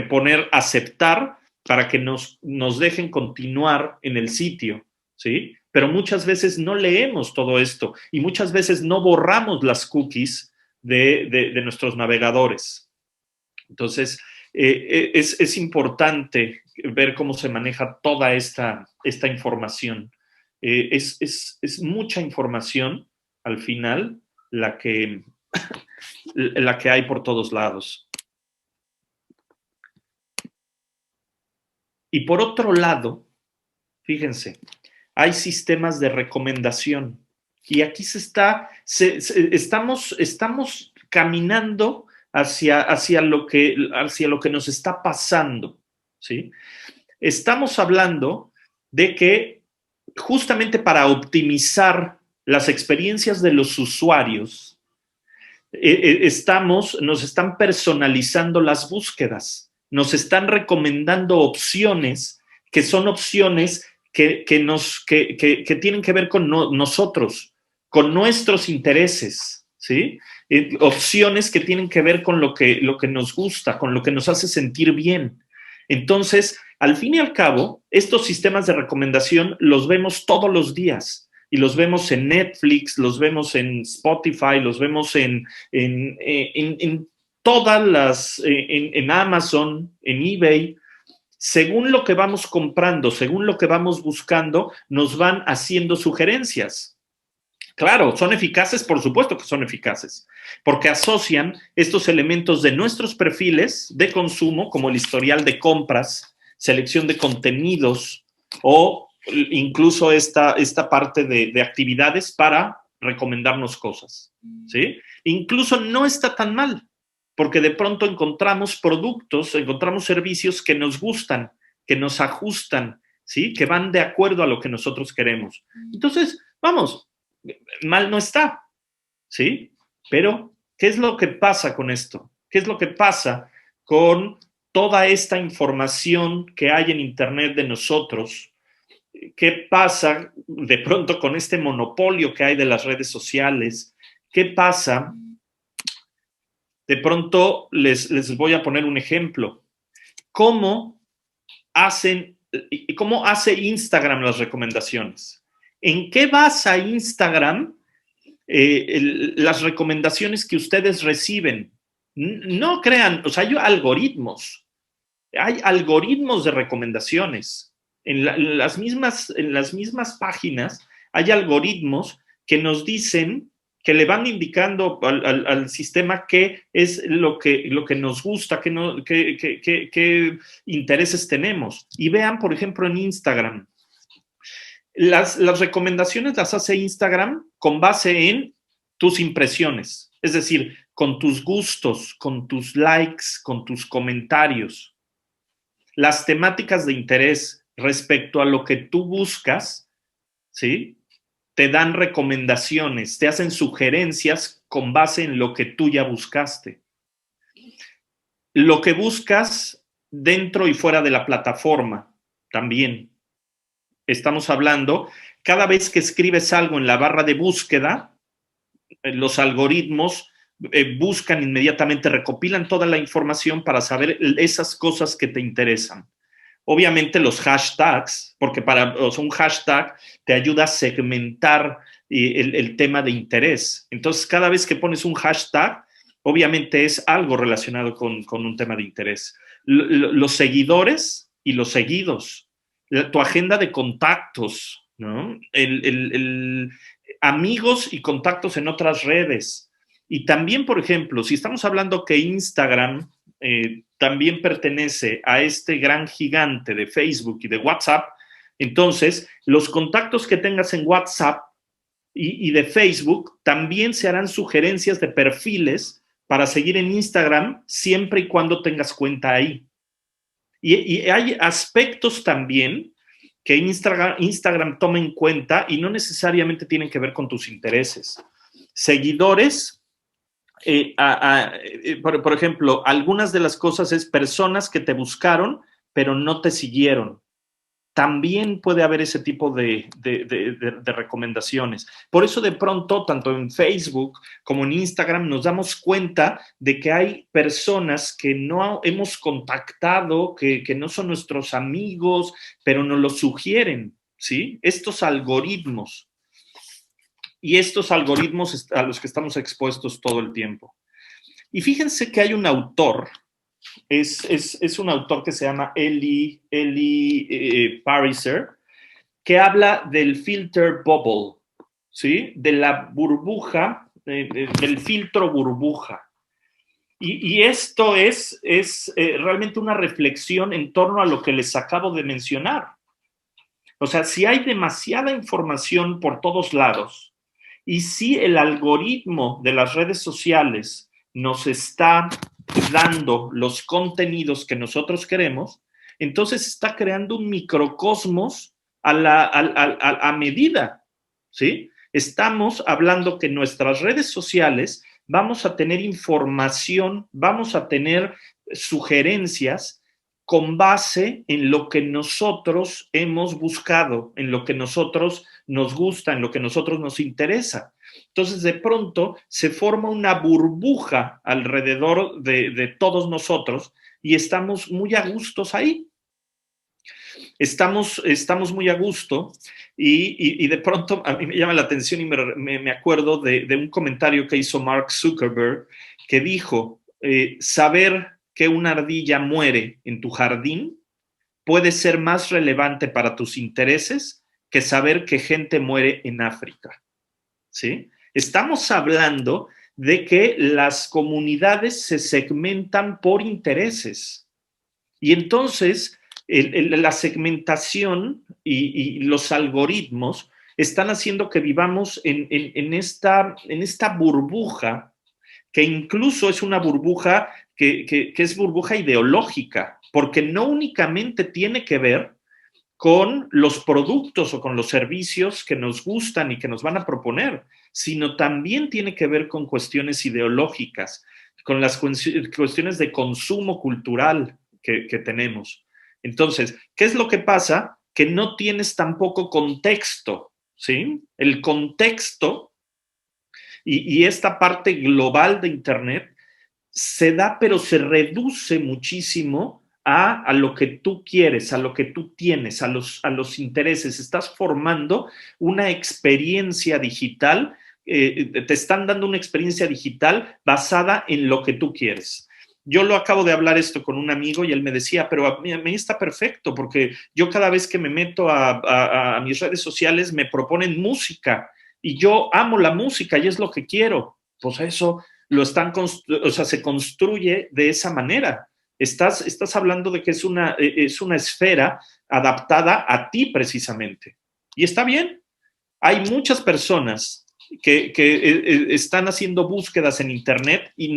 C: poner aceptar para que nos dejen continuar en el sitio, ¿sí? Pero muchas veces no leemos todo esto y muchas veces no borramos las cookies de nuestros navegadores. Entonces, es importante ver cómo se maneja toda esta información. Es mucha información al final la que hay por todos lados. Y por otro lado, fíjense, hay sistemas de recomendación. Y aquí estamos caminando hacia lo que nos está pasando, ¿sí? Estamos hablando de que justamente para optimizar las experiencias de los usuarios, nos están personalizando las búsquedas, nos están recomendando opciones que son opciones que tienen que ver con nosotros, con nuestros intereses, ¿sí? Opciones que tienen que ver con lo que nos gusta, con lo que nos hace sentir bien. Entonces, al fin y al cabo, estos sistemas de recomendación los vemos todos los días y los vemos en Netflix, los vemos en Spotify, los vemos en todas las, en Amazon, en eBay. Según lo que vamos comprando, según lo que vamos buscando, nos van haciendo sugerencias. Claro, ¿son eficaces? Por supuesto que son eficaces, porque asocian estos elementos de nuestros perfiles de consumo, como el historial de compras, selección de contenidos o incluso esta parte de actividades para recomendarnos cosas, ¿sí? Incluso no está tan mal, porque de pronto encontramos productos, encontramos servicios que nos gustan, que nos ajustan, ¿sí? Que van de acuerdo a lo que nosotros queremos. Entonces, vamos, mal no está, ¿sí? Pero, ¿qué es lo que pasa con esto? ¿Qué es lo que pasa con toda esta información que hay en Internet de nosotros? ¿Qué pasa de pronto con este monopolio que hay de las redes sociales? ¿Qué pasa? De pronto les voy a poner un ejemplo. ¿Cómo hace Instagram las recomendaciones? ¿En qué basa Instagram las recomendaciones que ustedes reciben? No crean, o sea, hay algoritmos de recomendaciones. En las mismas páginas hay algoritmos que nos dicen, que le van indicando al sistema qué es lo que nos gusta, qué intereses tenemos. Y vean, por ejemplo, en Instagram. Las recomendaciones las hace Instagram con base en tus impresiones, es decir, con tus gustos, con tus likes, con tus comentarios. Las temáticas de interés respecto a lo que tú buscas, ¿sí? Te dan recomendaciones, te hacen sugerencias con base en lo que tú ya buscaste. Lo que buscas dentro y fuera de la plataforma también. Estamos hablando, cada vez que escribes algo en la barra de búsqueda, los algoritmos buscan inmediatamente, recopilan toda la información para saber esas cosas que te interesan. Obviamente los hashtags, porque un hashtag te ayuda a segmentar el tema de interés. Entonces, cada vez que pones un hashtag, obviamente es algo relacionado con un tema de interés. Los seguidores y los seguidos, tu agenda de contactos, ¿no? Amigos y contactos en otras redes. Y también, por ejemplo, si estamos hablando que Instagram también pertenece a este gran gigante de Facebook y de WhatsApp, entonces los contactos que tengas en WhatsApp y de Facebook también se harán sugerencias de perfiles para seguir en Instagram siempre y cuando tengas cuenta ahí. Y hay aspectos también que Instagram toma en cuenta y no necesariamente tienen que ver con tus intereses. Seguidores Por ejemplo, algunas de las cosas es personas que te buscaron, pero no te siguieron. También puede haber ese tipo de recomendaciones. Por eso de pronto, tanto en Facebook como en Instagram, nos damos cuenta de que hay personas que no hemos contactado, que no son nuestros amigos, pero nos lo sugieren, ¿sí? Estos algoritmos. Y estos algoritmos a los que estamos expuestos todo el tiempo. Y fíjense que hay un autor, es un autor que se llama Eli Pariser, que habla del filter bubble, ¿sí? De la burbuja, del filtro burbuja. Y esto es realmente una reflexión en torno a lo que les acabo de mencionar. O sea, si hay demasiada información por todos lados y si el algoritmo de las redes sociales nos está dando los contenidos que nosotros queremos, entonces está creando un microcosmos a medida, ¿sí? Estamos hablando que en nuestras redes sociales vamos a tener información, vamos a tener sugerencias con base en lo que nosotros hemos buscado, en lo que nosotros nos gusta, en lo que nosotros nos interesa. Entonces, de pronto, se forma una burbuja alrededor de todos nosotros y estamos muy a gustos ahí. Estamos muy a gusto y de pronto a mí me llama la atención y me acuerdo de un comentario que hizo Mark Zuckerberg que dijo, saber que una ardilla muere en tu jardín puede ser más relevante para tus intereses que saber que gente muere en África, ¿sí? Estamos hablando de que las comunidades se segmentan por intereses y entonces la segmentación y los algoritmos están haciendo que vivamos en esta burbuja que incluso es una burbuja que es burbuja ideológica, porque no únicamente tiene que ver con los productos o con los servicios que nos gustan y que nos van a proponer, sino también tiene que ver con cuestiones ideológicas, con las cuestiones de consumo cultural que tenemos. Entonces, ¿qué es lo que pasa? Que no tienes tampoco contexto, ¿sí? El contexto y esta parte global de Internet se da, pero se reduce muchísimo a lo que tú quieres, a lo que tú tienes, a los intereses. Estás formando una experiencia digital, te están dando una experiencia digital basada en lo que tú quieres. Yo lo acabo de hablar esto con un amigo y él me decía, pero a mí está perfecto porque yo cada vez que me meto a mis redes sociales me proponen música y yo amo la música y es lo que quiero. Pues eso se construye de esa manera. Estás hablando de que es una esfera adaptada a ti precisamente. Y está bien. Hay muchas personas que están haciendo búsquedas en Internet y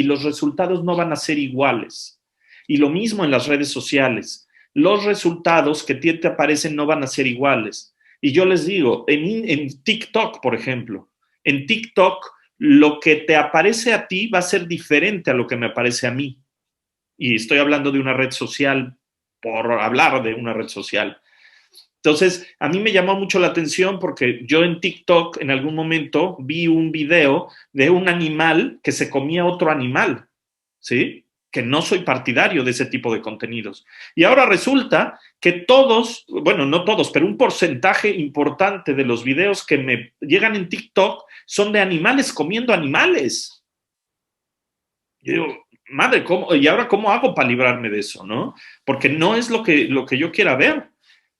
C: los resultados no van a ser iguales. Y lo mismo en las redes sociales. Los resultados que te aparecen no van a ser iguales. Y yo les digo, en TikTok, por ejemplo, en TikTok, lo que te aparece a ti va a ser diferente a lo que me aparece a mí. Y estoy hablando de una red social por hablar de una red social. Entonces, a mí me llamó mucho la atención porque yo en TikTok en algún momento vi un video de un animal que se comía otro animal, ¿sí? Que no soy partidario de ese tipo de contenidos. Y ahora resulta que todos, bueno, no todos, pero un porcentaje importante de los videos que me llegan en TikTok son de animales comiendo animales. Yo digo, madre, ¿cómo? ¿Y ahora cómo hago para librarme de eso, no? Porque no es lo que yo quiera ver.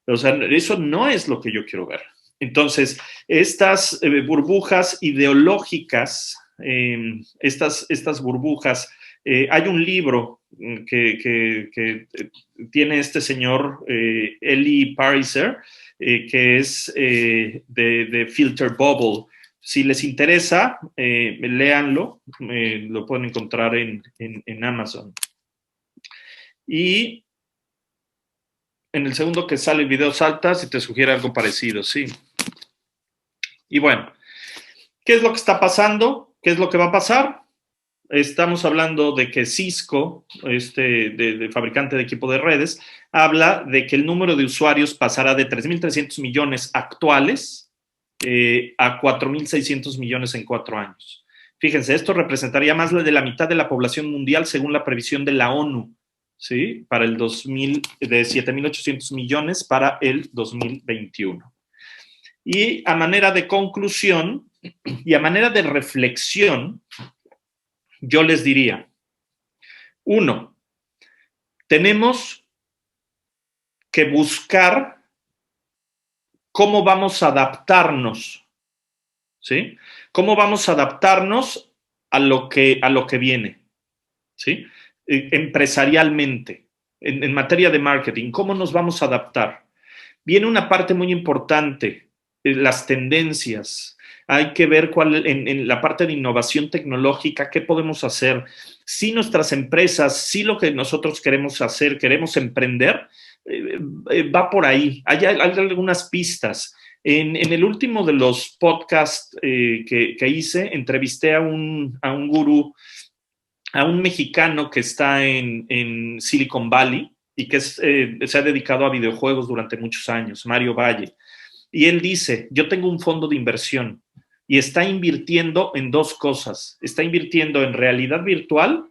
C: O sea, eso no es lo que yo quiero ver. Entonces, estas burbujas ideológicas, estas burbujas, hay un libro que tiene este señor, Eli Pariser, que es de Filter Bubble. Si les interesa, léanlo, lo pueden encontrar en Amazon. Y en el segundo que sale el video saltas y te sugiere algo parecido, sí. Y bueno, ¿qué es lo que está pasando? ¿Qué es lo que va a pasar? estamos hablando de que Cisco, de fabricante de equipo de redes, habla de que el número de usuarios pasará de 3.300 millones actuales a 4.600 millones en 4 años. Fíjense, esto representaría más de la mitad de la población mundial según la previsión de la ONU, ¿sí? Para el 2000, de 7.800 millones para el 2021. Y a manera de conclusión y a manera de reflexión, yo les diría, 1, tenemos que buscar cómo vamos a adaptarnos, ¿sí? ¿Cómo vamos a adaptarnos a lo que viene, ¿sí? Empresarialmente, en materia de marketing, ¿cómo nos vamos a adaptar? Viene una parte muy importante, las tendencias. Hay que ver en la parte de innovación tecnológica, qué podemos hacer. Si nuestras empresas, si lo que nosotros queremos hacer, queremos emprender, va por ahí. Hay algunas pistas. En el último de los podcasts que hice, entrevisté a un gurú, a un mexicano que está en Silicon Valley y que se ha dedicado a videojuegos durante muchos años, Mario Valle. Y él dice, yo tengo un fondo de inversión y está invirtiendo en 2 cosas. Está invirtiendo en realidad virtual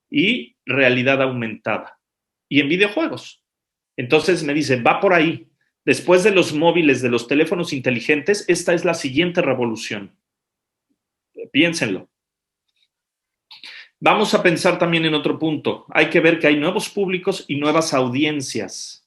C: y realidad aumentada y en videojuegos. Entonces me dice, va por ahí. Después de los móviles, de los teléfonos inteligentes, esta es la siguiente revolución. Piénsenlo. Vamos a pensar también en otro punto. Hay que ver que hay nuevos públicos y nuevas audiencias.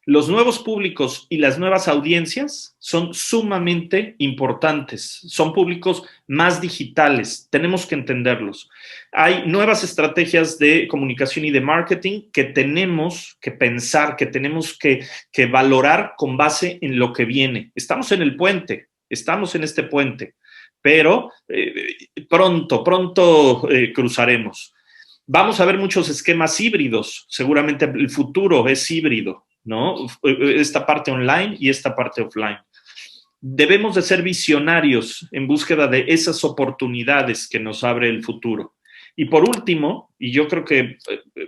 C: Los nuevos públicos y las nuevas audiencias son sumamente importantes. Son públicos más digitales. Tenemos que entenderlos. Hay nuevas estrategias de comunicación y de marketing que tenemos que pensar, que tenemos que valorar con base en lo que viene. Estamos en el puente, estamos en este puente, pero pronto cruzaremos. Vamos a ver muchos esquemas híbridos. Seguramente el futuro es híbrido, ¿no? Esta parte online y esta parte offline. Debemos de ser visionarios en búsqueda de esas oportunidades que nos abre el futuro. Y por último, y yo creo que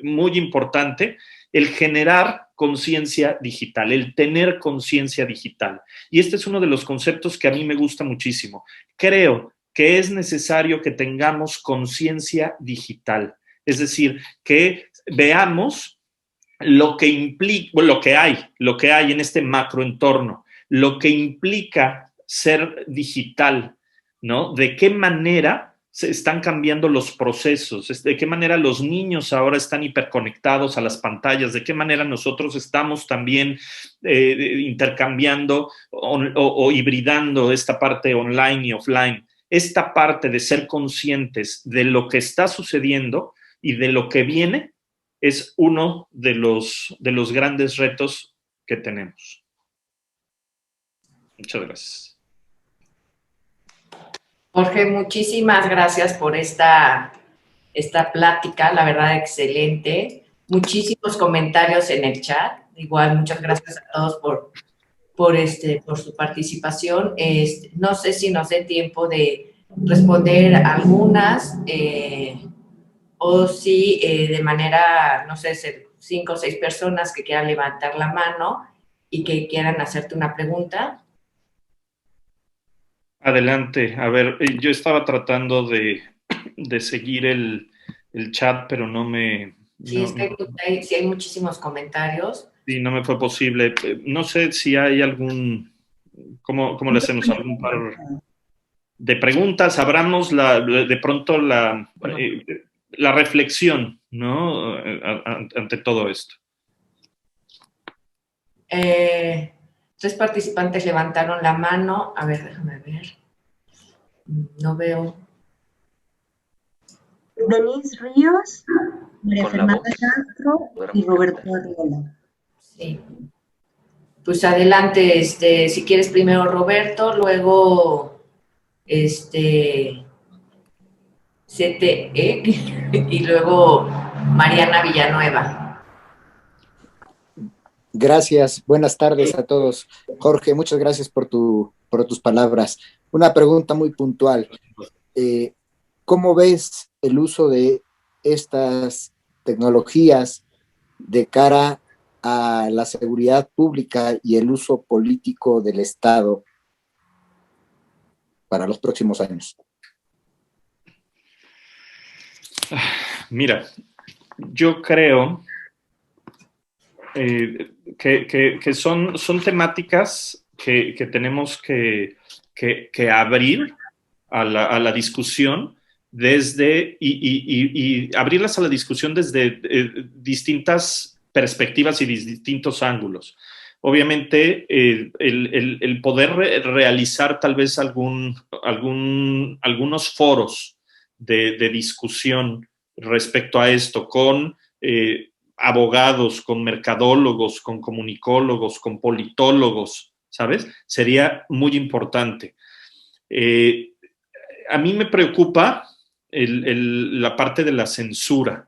C: muy importante, el generar conciencia digital, el tener conciencia digital. Y este es uno de los conceptos que a mí me gusta muchísimo. Creo que es necesario que tengamos conciencia digital, es decir, que veamos lo que implica, lo que hay en este macroentorno, lo que implica ser digital, ¿no? De qué manera se están cambiando los procesos, de qué manera los niños ahora están hiperconectados a las pantallas, de qué manera nosotros estamos también intercambiando o hibridando esta parte online y offline. Esta parte de ser conscientes de lo que está sucediendo y de lo que viene es uno de los grandes retos que tenemos. Muchas gracias.
B: Jorge, muchísimas gracias por esta plática, la verdad, excelente. Muchísimos comentarios en el chat. Igual, muchas gracias a todos por su participación. No sé si nos dé tiempo de responder algunas o si de manera, no sé, 5 o 6 personas que quieran levantar la mano y que quieran hacerte una pregunta.
C: Adelante. A ver, yo estaba tratando de seguir el chat, pero no me...
B: Sí,
C: no,
B: es que sí hay muchísimos comentarios.
C: Sí, no me fue posible. No sé si hay algún... ¿Cómo le hacemos? ¿Algún par de preguntas? Abramos de pronto la reflexión, ¿no? Ante todo esto.
B: 3 participantes levantaron la mano. A ver, déjame ver. No veo.
A: Denise Ríos, María Fernanda Castro y Roberto Arriola.
B: Sí. Pues adelante, si quieres primero Roberto, luego CTE y luego Mariana Villanueva.
D: Gracias, buenas tardes a todos. Jorge, muchas gracias por tus palabras. Una pregunta muy puntual. ¿cómo ves el uso de estas tecnologías de cara a la seguridad pública y el uso político del Estado para los próximos años?
C: Mira, yo creo que son temáticas que tenemos que abrir a la discusión y abrirlas a la discusión desde distintas perspectivas y distintos ángulos. Obviamente, el poder realizar tal vez algunos foros de discusión respecto a esto con abogados, con mercadólogos, con comunicólogos, con politólogos, ¿sabes? Sería muy importante. A mí me preocupa la parte de la censura.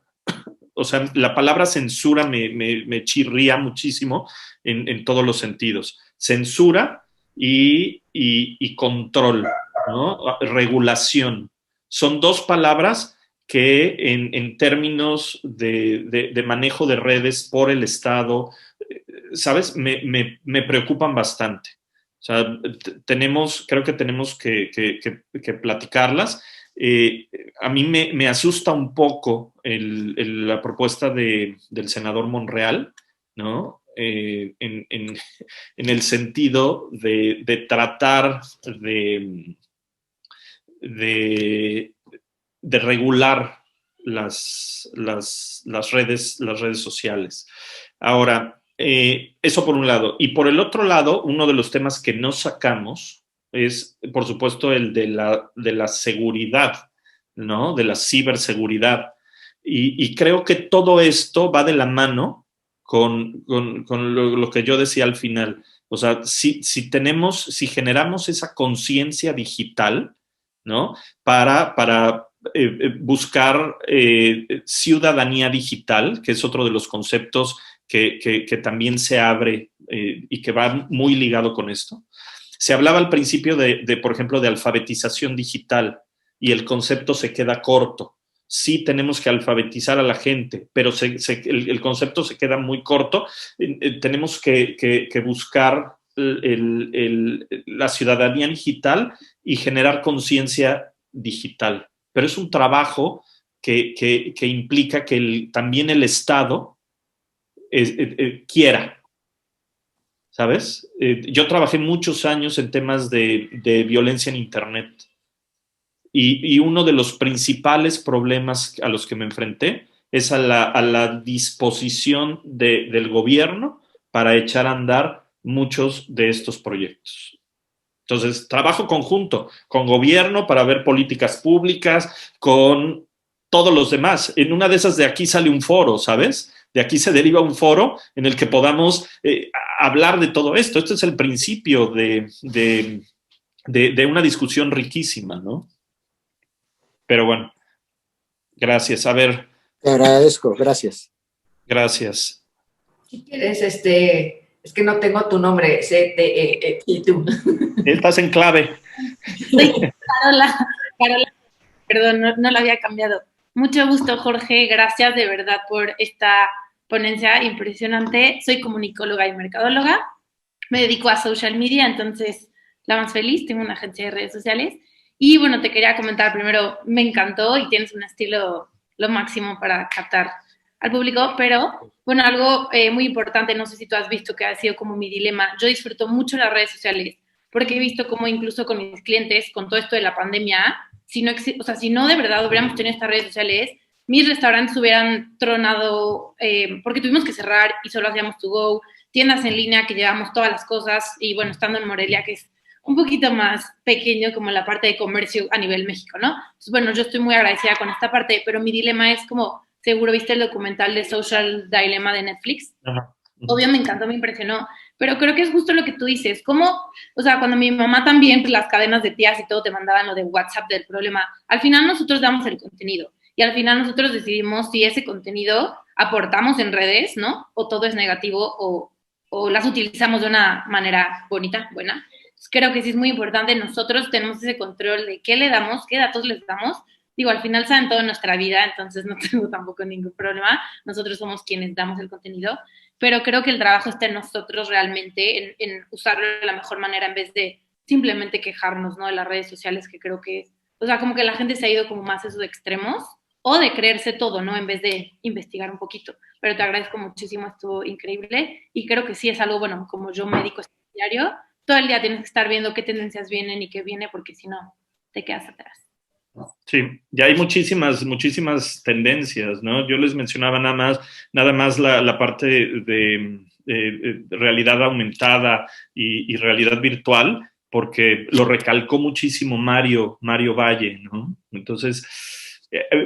C: O sea, la palabra censura me chirría muchísimo en todos los sentidos. Censura y control, ¿no? Regulación. Son dos palabras que en términos de manejo de redes por el Estado, ¿sabes? Me preocupan bastante. O sea, creo que tenemos que platicarlas. A mí me asusta un poco la propuesta del senador Monreal, ¿no? En el sentido de tratar de regular las redes sociales. Ahora, eso por un lado. Y por el otro lado, uno de los temas que no sacamos es, por supuesto, el de la seguridad, ¿no? De la ciberseguridad. Y creo que todo esto va de la mano con lo que yo decía al final. O sea, si generamos esa conciencia digital, ¿no? Para buscar ciudadanía digital, que es otro de los conceptos que también se abre y que va muy ligado con esto. Se hablaba al principio por ejemplo, de alfabetización digital y el concepto se queda corto. Sí tenemos que alfabetizar a la gente, pero el concepto se queda muy corto. Tenemos que buscar la ciudadanía digital y generar conciencia digital. Pero es un trabajo que implica que también el Estado quiera, ¿sabes? Yo trabajé muchos años en temas de violencia en Internet y uno de los principales problemas a los que me enfrenté es a la disposición del gobierno para echar a andar muchos de estos proyectos. Entonces, trabajo conjunto con gobierno para ver políticas públicas, con todos los demás. En una de esas de aquí sale un foro, ¿sabes? De aquí se deriva un foro en el que podamos hablar de todo esto. Este es el principio de una discusión riquísima, ¿no? Pero bueno, gracias. A ver.
D: Te agradezco, gracias.
C: Gracias.
B: Si quieres, es que no tengo tu nombre, y tú.
C: Estás en clave.
E: Soy Carola, perdón, no lo había cambiado. Mucho gusto, Jorge, gracias de verdad por esta ponencia impresionante. Soy comunicóloga y mercadóloga, me dedico a social media, entonces la más feliz, tengo una agencia de redes sociales. Y bueno, te quería comentar primero, me encantó y tienes un estilo lo máximo para captar al público, pero bueno, algo muy importante, no sé si tú has visto que ha sido como mi dilema. Yo disfruto mucho las redes sociales porque he visto cómo incluso con mis clientes, con todo esto de la pandemia, si no de verdad hubiéramos tenido estas redes sociales, mis restaurantes hubieran tronado porque tuvimos que cerrar y solo hacíamos to go, tiendas en línea que llevamos todas las cosas y bueno, estando en Morelia, que es un poquito más pequeño como la parte de comercio a nivel México, ¿no? Entonces, bueno, yo estoy muy agradecida con esta parte, pero mi dilema es como, seguro viste el documental de Social Dilemma de Netflix. Ajá. Obvio, me encantó, me impresionó, pero creo que es justo lo que tú dices, como, o sea, cuando mi mamá también, pues las cadenas de tías y todo te mandaban lo de WhatsApp del problema, al final nosotros damos el contenido y al final nosotros decidimos si ese contenido aportamos en redes, ¿no? O todo es negativo o las utilizamos de una manera bonita, buena. Creo que sí es muy importante, nosotros tenemos ese control de qué le damos, qué datos les damos, Digo, al final saben toda nuestra vida, entonces no tengo tampoco ningún problema. Nosotros somos quienes damos el contenido, pero creo que el trabajo está en nosotros realmente, en usarlo de la mejor manera en vez de simplemente quejarnos, ¿no? De las redes sociales, que creo que, o sea, como que la gente se ha ido como más a esos extremos, o de creerse todo, ¿no? En vez de investigar un poquito. Pero te agradezco muchísimo, estuvo increíble, y creo que sí es algo, bueno, como yo me dedico a este diario, todo el día tienes que estar viendo qué tendencias vienen y qué viene, porque si no, te quedas atrás.
C: Sí, ya hay muchísimas tendencias, ¿no? Yo les mencionaba nada más la parte de realidad aumentada y realidad virtual, porque lo recalcó muchísimo Mario Valle, ¿no? Entonces,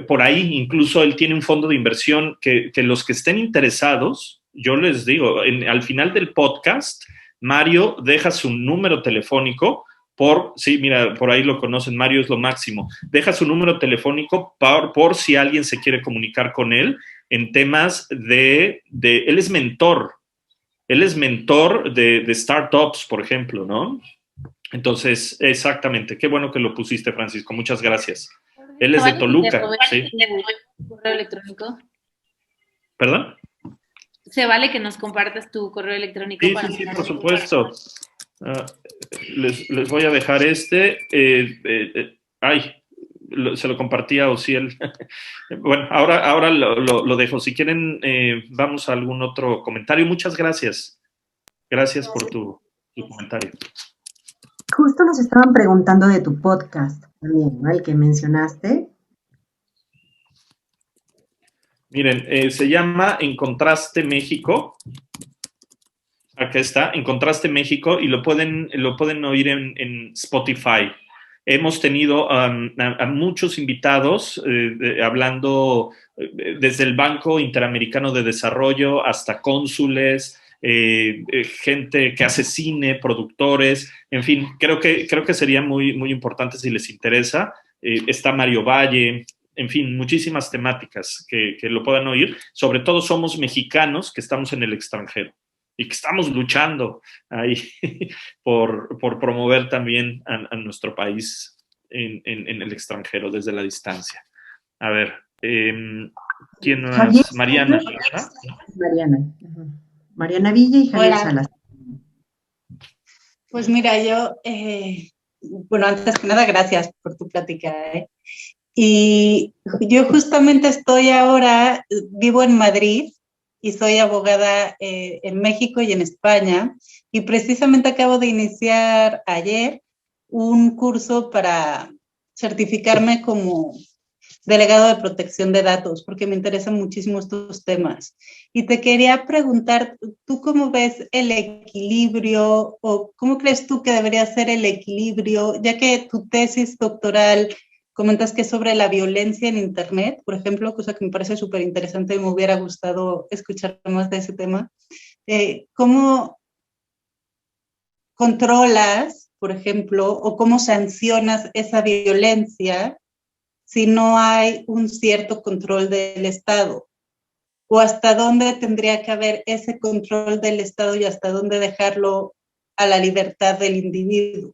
C: por ahí incluso él tiene un fondo de inversión que los que estén interesados, yo les digo, al final del podcast, Mario deja su número telefónico sí, mira, por ahí lo conocen, Mario es lo máximo. Deja su número telefónico por si alguien se quiere comunicar con él en temas él es mentor. Él es mentor de startups, por ejemplo, ¿no? Entonces, exactamente. Qué bueno que lo pusiste, Francisco. Muchas gracias. Él es de Toluca. Sí.
E: ¿Correo electrónico?
C: ¿Perdón?
E: ¿Se vale que nos compartas tu correo electrónico?
C: Sí, por supuesto. Les voy a dejar este. Se lo compartí a Ociel. Bueno, ahora lo dejo. Si quieren, vamos a algún otro comentario. Muchas gracias. Gracias por tu comentario.
A: Justo nos estaban preguntando de tu podcast también, ¿no? El que mencionaste.
C: Miren, se llama En Contraste México. Acá está, En Contraste México, y lo pueden oír en Spotify. Hemos tenido a muchos invitados hablando desde el Banco Interamericano de Desarrollo hasta cónsules, gente que hace cine, productores, en fin, creo que sería muy, muy importante si les interesa. Está Mario Valle, en fin, muchísimas temáticas que lo puedan oír. Sobre todo somos mexicanos que estamos en el extranjero y que estamos luchando ahí por promover también a nuestro país en el extranjero desde la distancia. A ver, ¿quién más?
A: Javier,
C: Mariana.
A: Mariana. Mariana Villa y Javier Salas.
F: Pues mira, yo, bueno, antes que nada, gracias por tu plática. Y yo justamente vivo en Madrid y soy abogada en México y en España, y precisamente acabo de iniciar ayer un curso para certificarme como delegado de protección de datos, porque me interesan muchísimo estos temas. Y te quería preguntar, ¿tú cómo ves el equilibrio, o cómo crees tú que debería ser el equilibrio, ya que tu tesis doctoral comentas que es sobre la violencia en Internet, por ejemplo, cosa que me parece súper interesante y me hubiera gustado escuchar más de ese tema? ¿Cómo controlas, por ejemplo, o cómo sancionas esa violencia si no hay un cierto control del Estado? ¿O hasta dónde tendría que haber ese control del Estado y hasta dónde dejarlo a la libertad del individuo?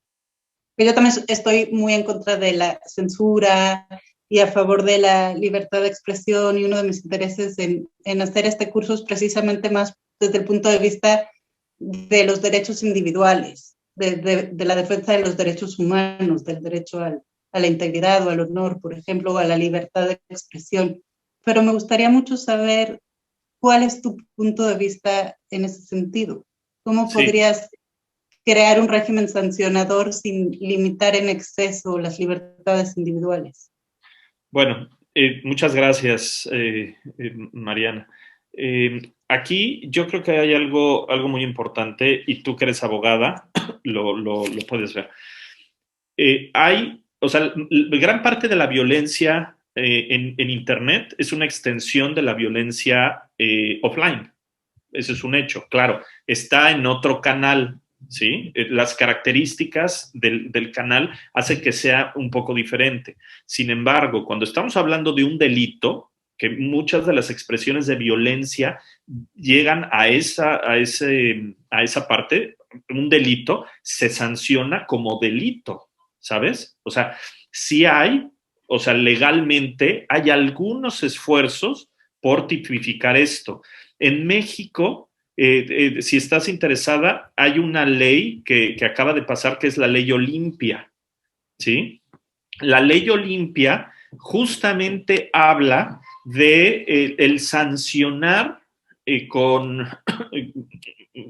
F: Yo también estoy muy en contra de la censura y a favor de la libertad de expresión, y uno de mis intereses en hacer este curso es precisamente más desde el punto de vista de los derechos individuales, de la defensa de los derechos humanos, del derecho a la integridad o al honor, por ejemplo, o a la libertad de expresión. Pero me gustaría mucho saber cuál es tu punto de vista en ese sentido. ¿Cómo podrías crear un régimen sancionador sin limitar en exceso las libertades individuales?
C: Bueno, muchas gracias, Mariana. Aquí yo creo que hay algo muy importante, y tú que eres abogada lo puedes ver. Gran parte de la violencia en Internet es una extensión de la violencia offline. Ese es un hecho, claro. Está en otro canal, ¿sí? Las características del canal hacen que sea un poco diferente. Sin embargo, cuando estamos hablando de un delito, que muchas de las expresiones de violencia llegan a esa parte, un delito se sanciona como delito, ¿sabes? O sea, sí hay o sea, legalmente hay algunos esfuerzos por tipificar esto. En México, si estás interesada, hay una ley que acaba de pasar, que es la Ley Olimpia, ¿sí? La Ley Olimpia justamente habla de el sancionar con,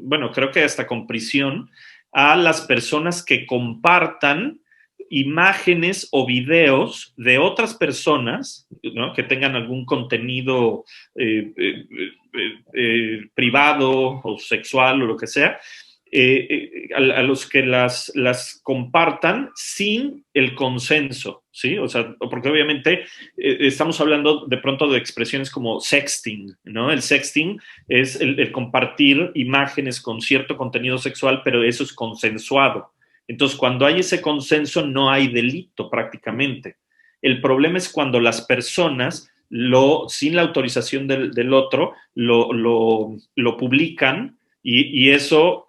C: bueno, creo que hasta con prisión, a las personas que compartan imágenes o videos de otras personas, ¿no?, que tengan algún contenido privado o sexual o lo que sea, a los que las compartan sin el consenso, ¿sí? O sea, porque obviamente estamos hablando de pronto de expresiones como sexting, ¿no? El sexting es el compartir imágenes con cierto contenido sexual, pero eso es consensuado. Entonces, cuando hay ese consenso, no hay delito prácticamente. El problema es cuando las personas, sin la autorización del otro, lo publican y eso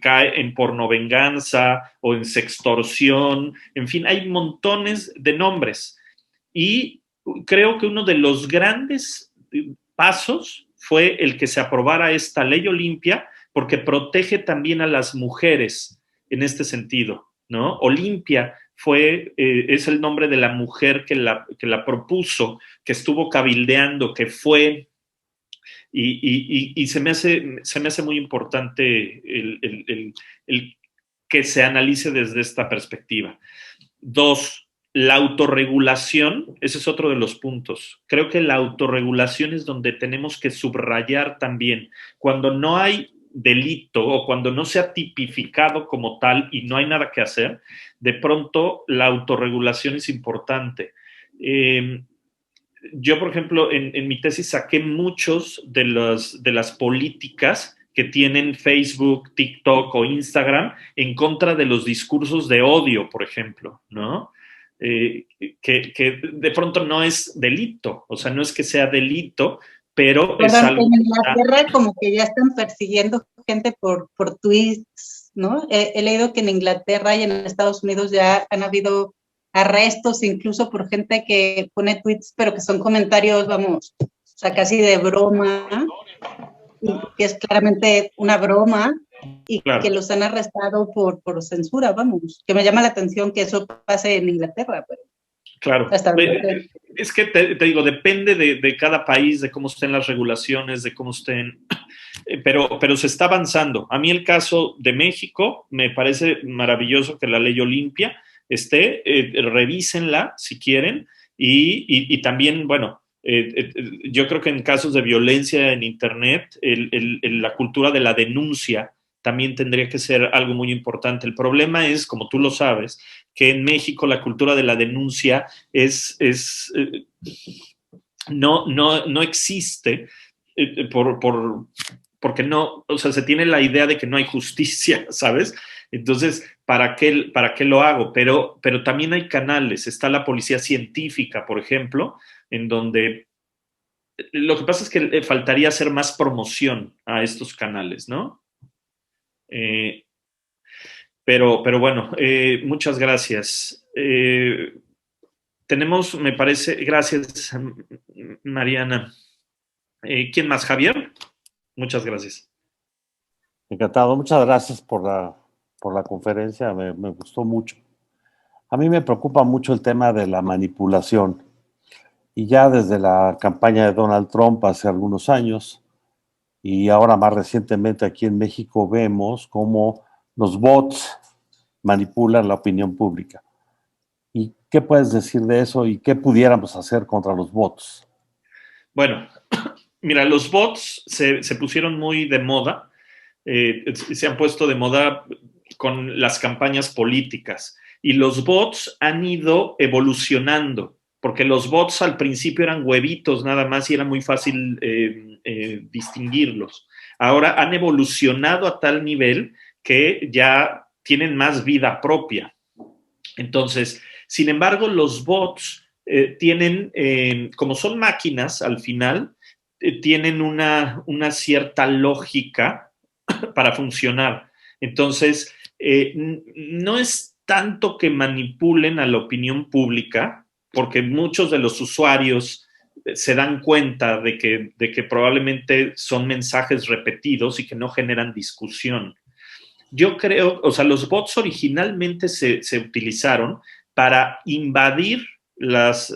C: cae en pornovenganza o en sextorsión. En fin, hay montones de nombres. Y creo que uno de los grandes pasos fue el que se aprobara esta Ley Olimpia, porque protege también a las mujeres en este sentido, ¿no? Olimpia es el nombre de la mujer que la propuso, que estuvo cabildeando, que fue, y se me hace muy importante el que se analice desde esta perspectiva. 2, la autorregulación, ese es otro de los puntos. Creo que la autorregulación es donde tenemos que subrayar también. Cuando no hay delito o cuando no se ha tipificado como tal y no hay nada que hacer, de pronto la autorregulación es importante. Yo, por ejemplo, en mi tesis saqué muchos de las políticas que tienen Facebook, TikTok o Instagram en contra de los discursos de odio, por ejemplo, ¿no? Que de pronto no es delito, o sea, no es que sea delito, pero es algo...
F: En Inglaterra como que ya están persiguiendo gente por tweets, ¿no? He leído que en Inglaterra y en Estados Unidos ya han habido arrestos incluso por gente que pone tweets, pero que son comentarios, vamos, o sea, casi de broma, y que es claramente una broma, y claro, que los han arrestado por censura, vamos, que me llama la atención que eso pase en Inglaterra, pero...
C: Claro, es que te digo, depende de cada país, de cómo estén las regulaciones, de cómo estén, pero se está avanzando. A mí el caso de México me parece maravilloso que la Ley Olimpia esté, revísenla si quieren, y también, bueno, yo creo que en casos de violencia en Internet, la cultura de la denuncia también tendría que ser algo muy importante. El problema es, como tú lo sabes, que en México la cultura de la denuncia no existe porque no, o sea, se tiene la idea de que no hay justicia, ¿sabes? Entonces, ¿para qué lo hago? Pero también hay canales. Está la policía científica, por ejemplo, en donde lo que pasa es que faltaría hacer más promoción a estos canales, ¿no? Pero bueno, muchas gracias. Tenemos, me parece, gracias, Mariana. ¿Quién más? ¿Javier? Muchas gracias.
G: Encantado, muchas gracias por la conferencia, me gustó mucho. A mí me preocupa mucho el tema de la manipulación. Y ya desde la campaña de Donald Trump hace algunos años, y ahora más recientemente aquí en México, vemos cómo los bots manipulan la opinión pública. ¿Y qué puedes decir de eso y qué pudiéramos hacer contra los bots?
C: Bueno, mira, los bots se pusieron muy de moda, se han puesto de moda con las campañas políticas y los bots han ido evolucionando, porque los bots al principio eran huevitos nada más y era muy fácil distinguirlos. Ahora han evolucionado a tal nivel que ya tienen más vida propia. Entonces, sin embargo, los bots tienen, como son máquinas al final, tienen una cierta lógica para funcionar. Entonces, no es tanto que manipulen a la opinión pública, porque muchos de los usuarios se dan cuenta de que probablemente son mensajes repetidos y que no generan discusión. Yo creo, o sea, los bots originalmente se utilizaron para invadir las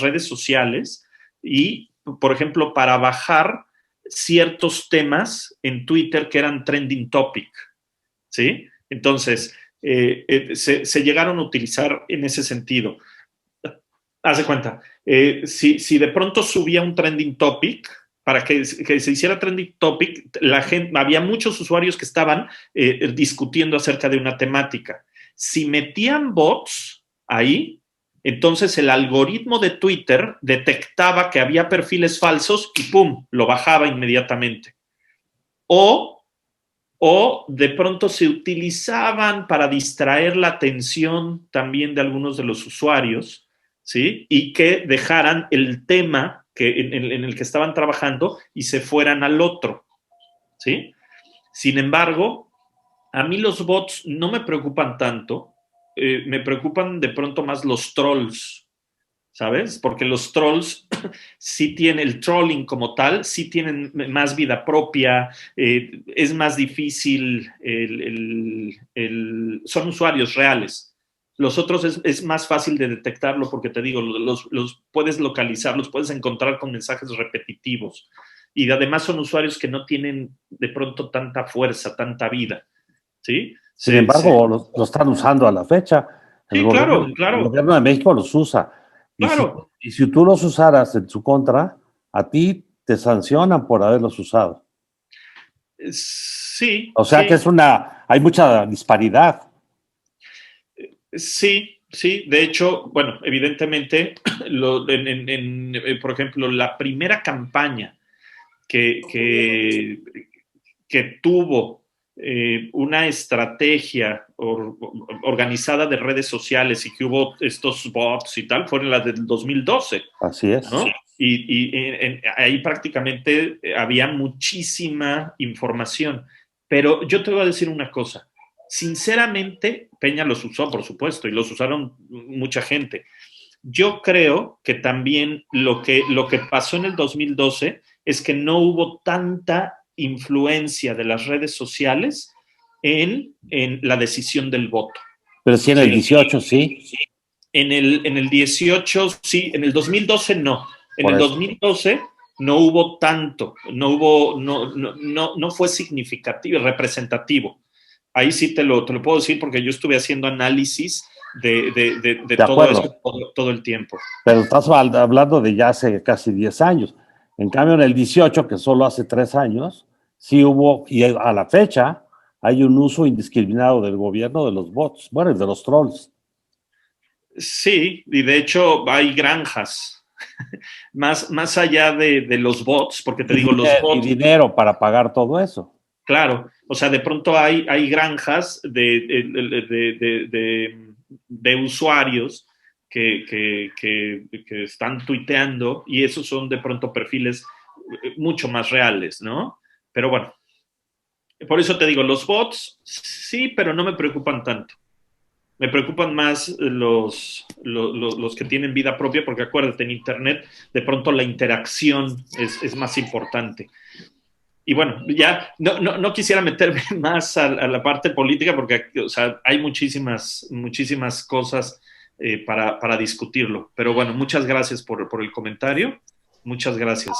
C: redes sociales y, por ejemplo, para bajar ciertos temas en Twitter que eran trending topic, ¿sí? Entonces, se llegaron a utilizar en ese sentido. Haz de cuenta, si de pronto subía un trending topic, para que se hiciera trending topic, había muchos usuarios que estaban discutiendo acerca de una temática. Si metían bots ahí, entonces el algoritmo de Twitter detectaba que había perfiles falsos y ¡pum!, lo bajaba inmediatamente. O de pronto se utilizaban para distraer la atención también de algunos de los usuarios, ¿sí? Y que dejaran el tema en el que estaban trabajando y se fueran al otro, ¿sí? Sin embargo, a mí los bots no me preocupan tanto, me preocupan de pronto más los trolls, ¿sabes? Porque los trolls sí tienen, el trolling como tal, sí tienen más vida propia, es más difícil, son usuarios reales. Los otros es más fácil de detectarlo porque te digo, los puedes localizar, los puedes encontrar con mensajes repetitivos. Y además son usuarios que no tienen de pronto tanta fuerza, tanta vida, ¿sí?
G: Sin embargo, lo están usando a la fecha.
C: Sí, claro, claro.
G: El gobierno de México los usa.
C: Claro.
G: Y si tú los usaras en su contra, a ti te sancionan por haberlos usado.
C: Sí.
G: O sea
C: sí.
G: que hay mucha disparidad.
C: Sí, sí. De hecho, bueno, evidentemente, por ejemplo, la primera campaña que tuvo una estrategia organizada de redes sociales y que hubo estos bots y tal, fueron las del 2012.
G: Así es.
C: ¿no? Y ahí prácticamente había muchísima información. Pero yo te voy a decir una cosa. Sinceramente, Peña los usó, por supuesto, y los usaron mucha gente. Yo creo que también lo que pasó en el 2012 es que no hubo tanta influencia de las redes sociales en la decisión del voto.
G: Pero sí en el 18, sí.
C: En el 18, sí. En el 2012, no. En el 2012 no hubo tanto, no fue significativo, representativo. Ahí sí te lo puedo decir porque yo estuve haciendo análisis de todo eso todo el tiempo.
G: Pero estás hablando de ya hace casi 10 años. En cambio, en el 18, que solo hace 3 años, sí hubo, y a la fecha, hay un uso indiscriminado del gobierno de los bots, bueno, de los trolls.
C: Sí, y de hecho hay granjas, más allá de los bots, porque te digo, los bots...
G: Y dinero para pagar todo eso.
C: Claro, o sea, de pronto hay granjas de usuarios que están tuiteando y esos son de pronto perfiles mucho más reales, ¿no? Pero bueno, por eso te digo, los bots sí, pero no me preocupan tanto. Me preocupan más los que tienen vida propia, porque acuérdate, en Internet de pronto la interacción es más importante. Y bueno, ya no quisiera meterme más a la parte política porque, o sea, hay muchísimas cosas para discutirlo. Pero bueno, muchas gracias por el comentario. Muchas gracias.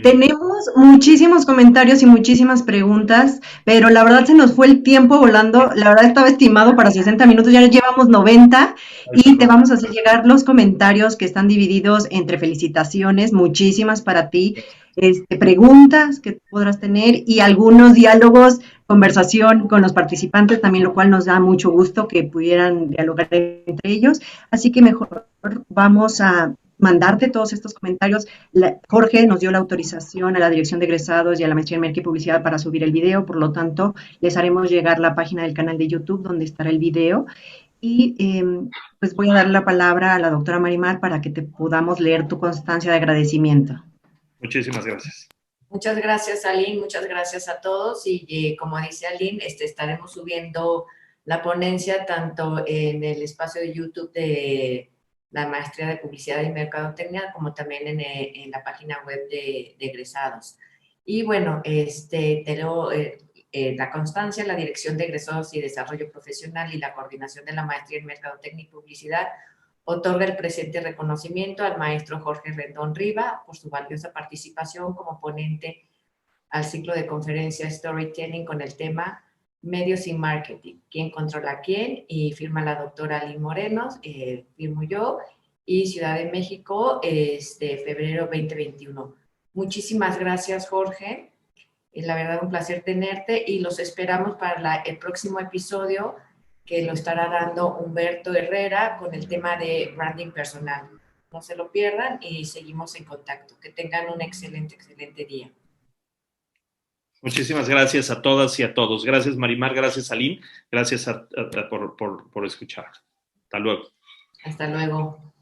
A: Tenemos muchísimos comentarios y muchísimas preguntas, pero la verdad se nos fue el tiempo volando. La verdad estaba estimado para 60 minutos, ya llevamos 90 y te vamos a hacer llegar los comentarios que están divididos entre felicitaciones, muchísimas para ti, preguntas que podrás tener y algunos diálogos, conversación con los participantes también, lo cual nos da mucho gusto que pudieran dialogar entre ellos. Así que mejor vamos a mandarte todos estos comentarios. Jorge nos dio la autorización a la Dirección de Egresados y a la Maestría en Merca y Publicidad para subir el video, por lo tanto, les haremos llegar la página del canal de YouTube donde estará el video. Y pues voy a dar la palabra a la doctora Marimar para que te podamos leer tu constancia de agradecimiento.
C: Muchísimas gracias.
B: Muchas gracias, Aline, muchas gracias a todos y como dice Aline, estaremos subiendo la ponencia tanto en el espacio de YouTube de la maestría de Publicidad y Mercadotecnia, como también en la página web de egresados. Y bueno, la constancia, la Dirección de Egresados y Desarrollo Profesional y la coordinación de la maestría en Mercadotecnia y Publicidad otorga el presente reconocimiento al maestro Jorge Rendón Riva por su valiosa participación como ponente al ciclo de conferencia Storytelling con el tema Medios y Marketing, ¿quién controla quién? Y firma la doctora Lynn Morenos, firmo yo, y Ciudad de México, febrero 2021. Muchísimas gracias, Jorge. La verdad, un placer tenerte y los esperamos para el próximo episodio que lo estará dando Humberto Herrera con el tema de branding personal. No se lo pierdan y seguimos en contacto. Que tengan un excelente, excelente día.
C: Muchísimas gracias a todas y a todos. Gracias, Marimar. Gracias, Aline. Gracias por escuchar. Hasta luego.
B: Hasta luego.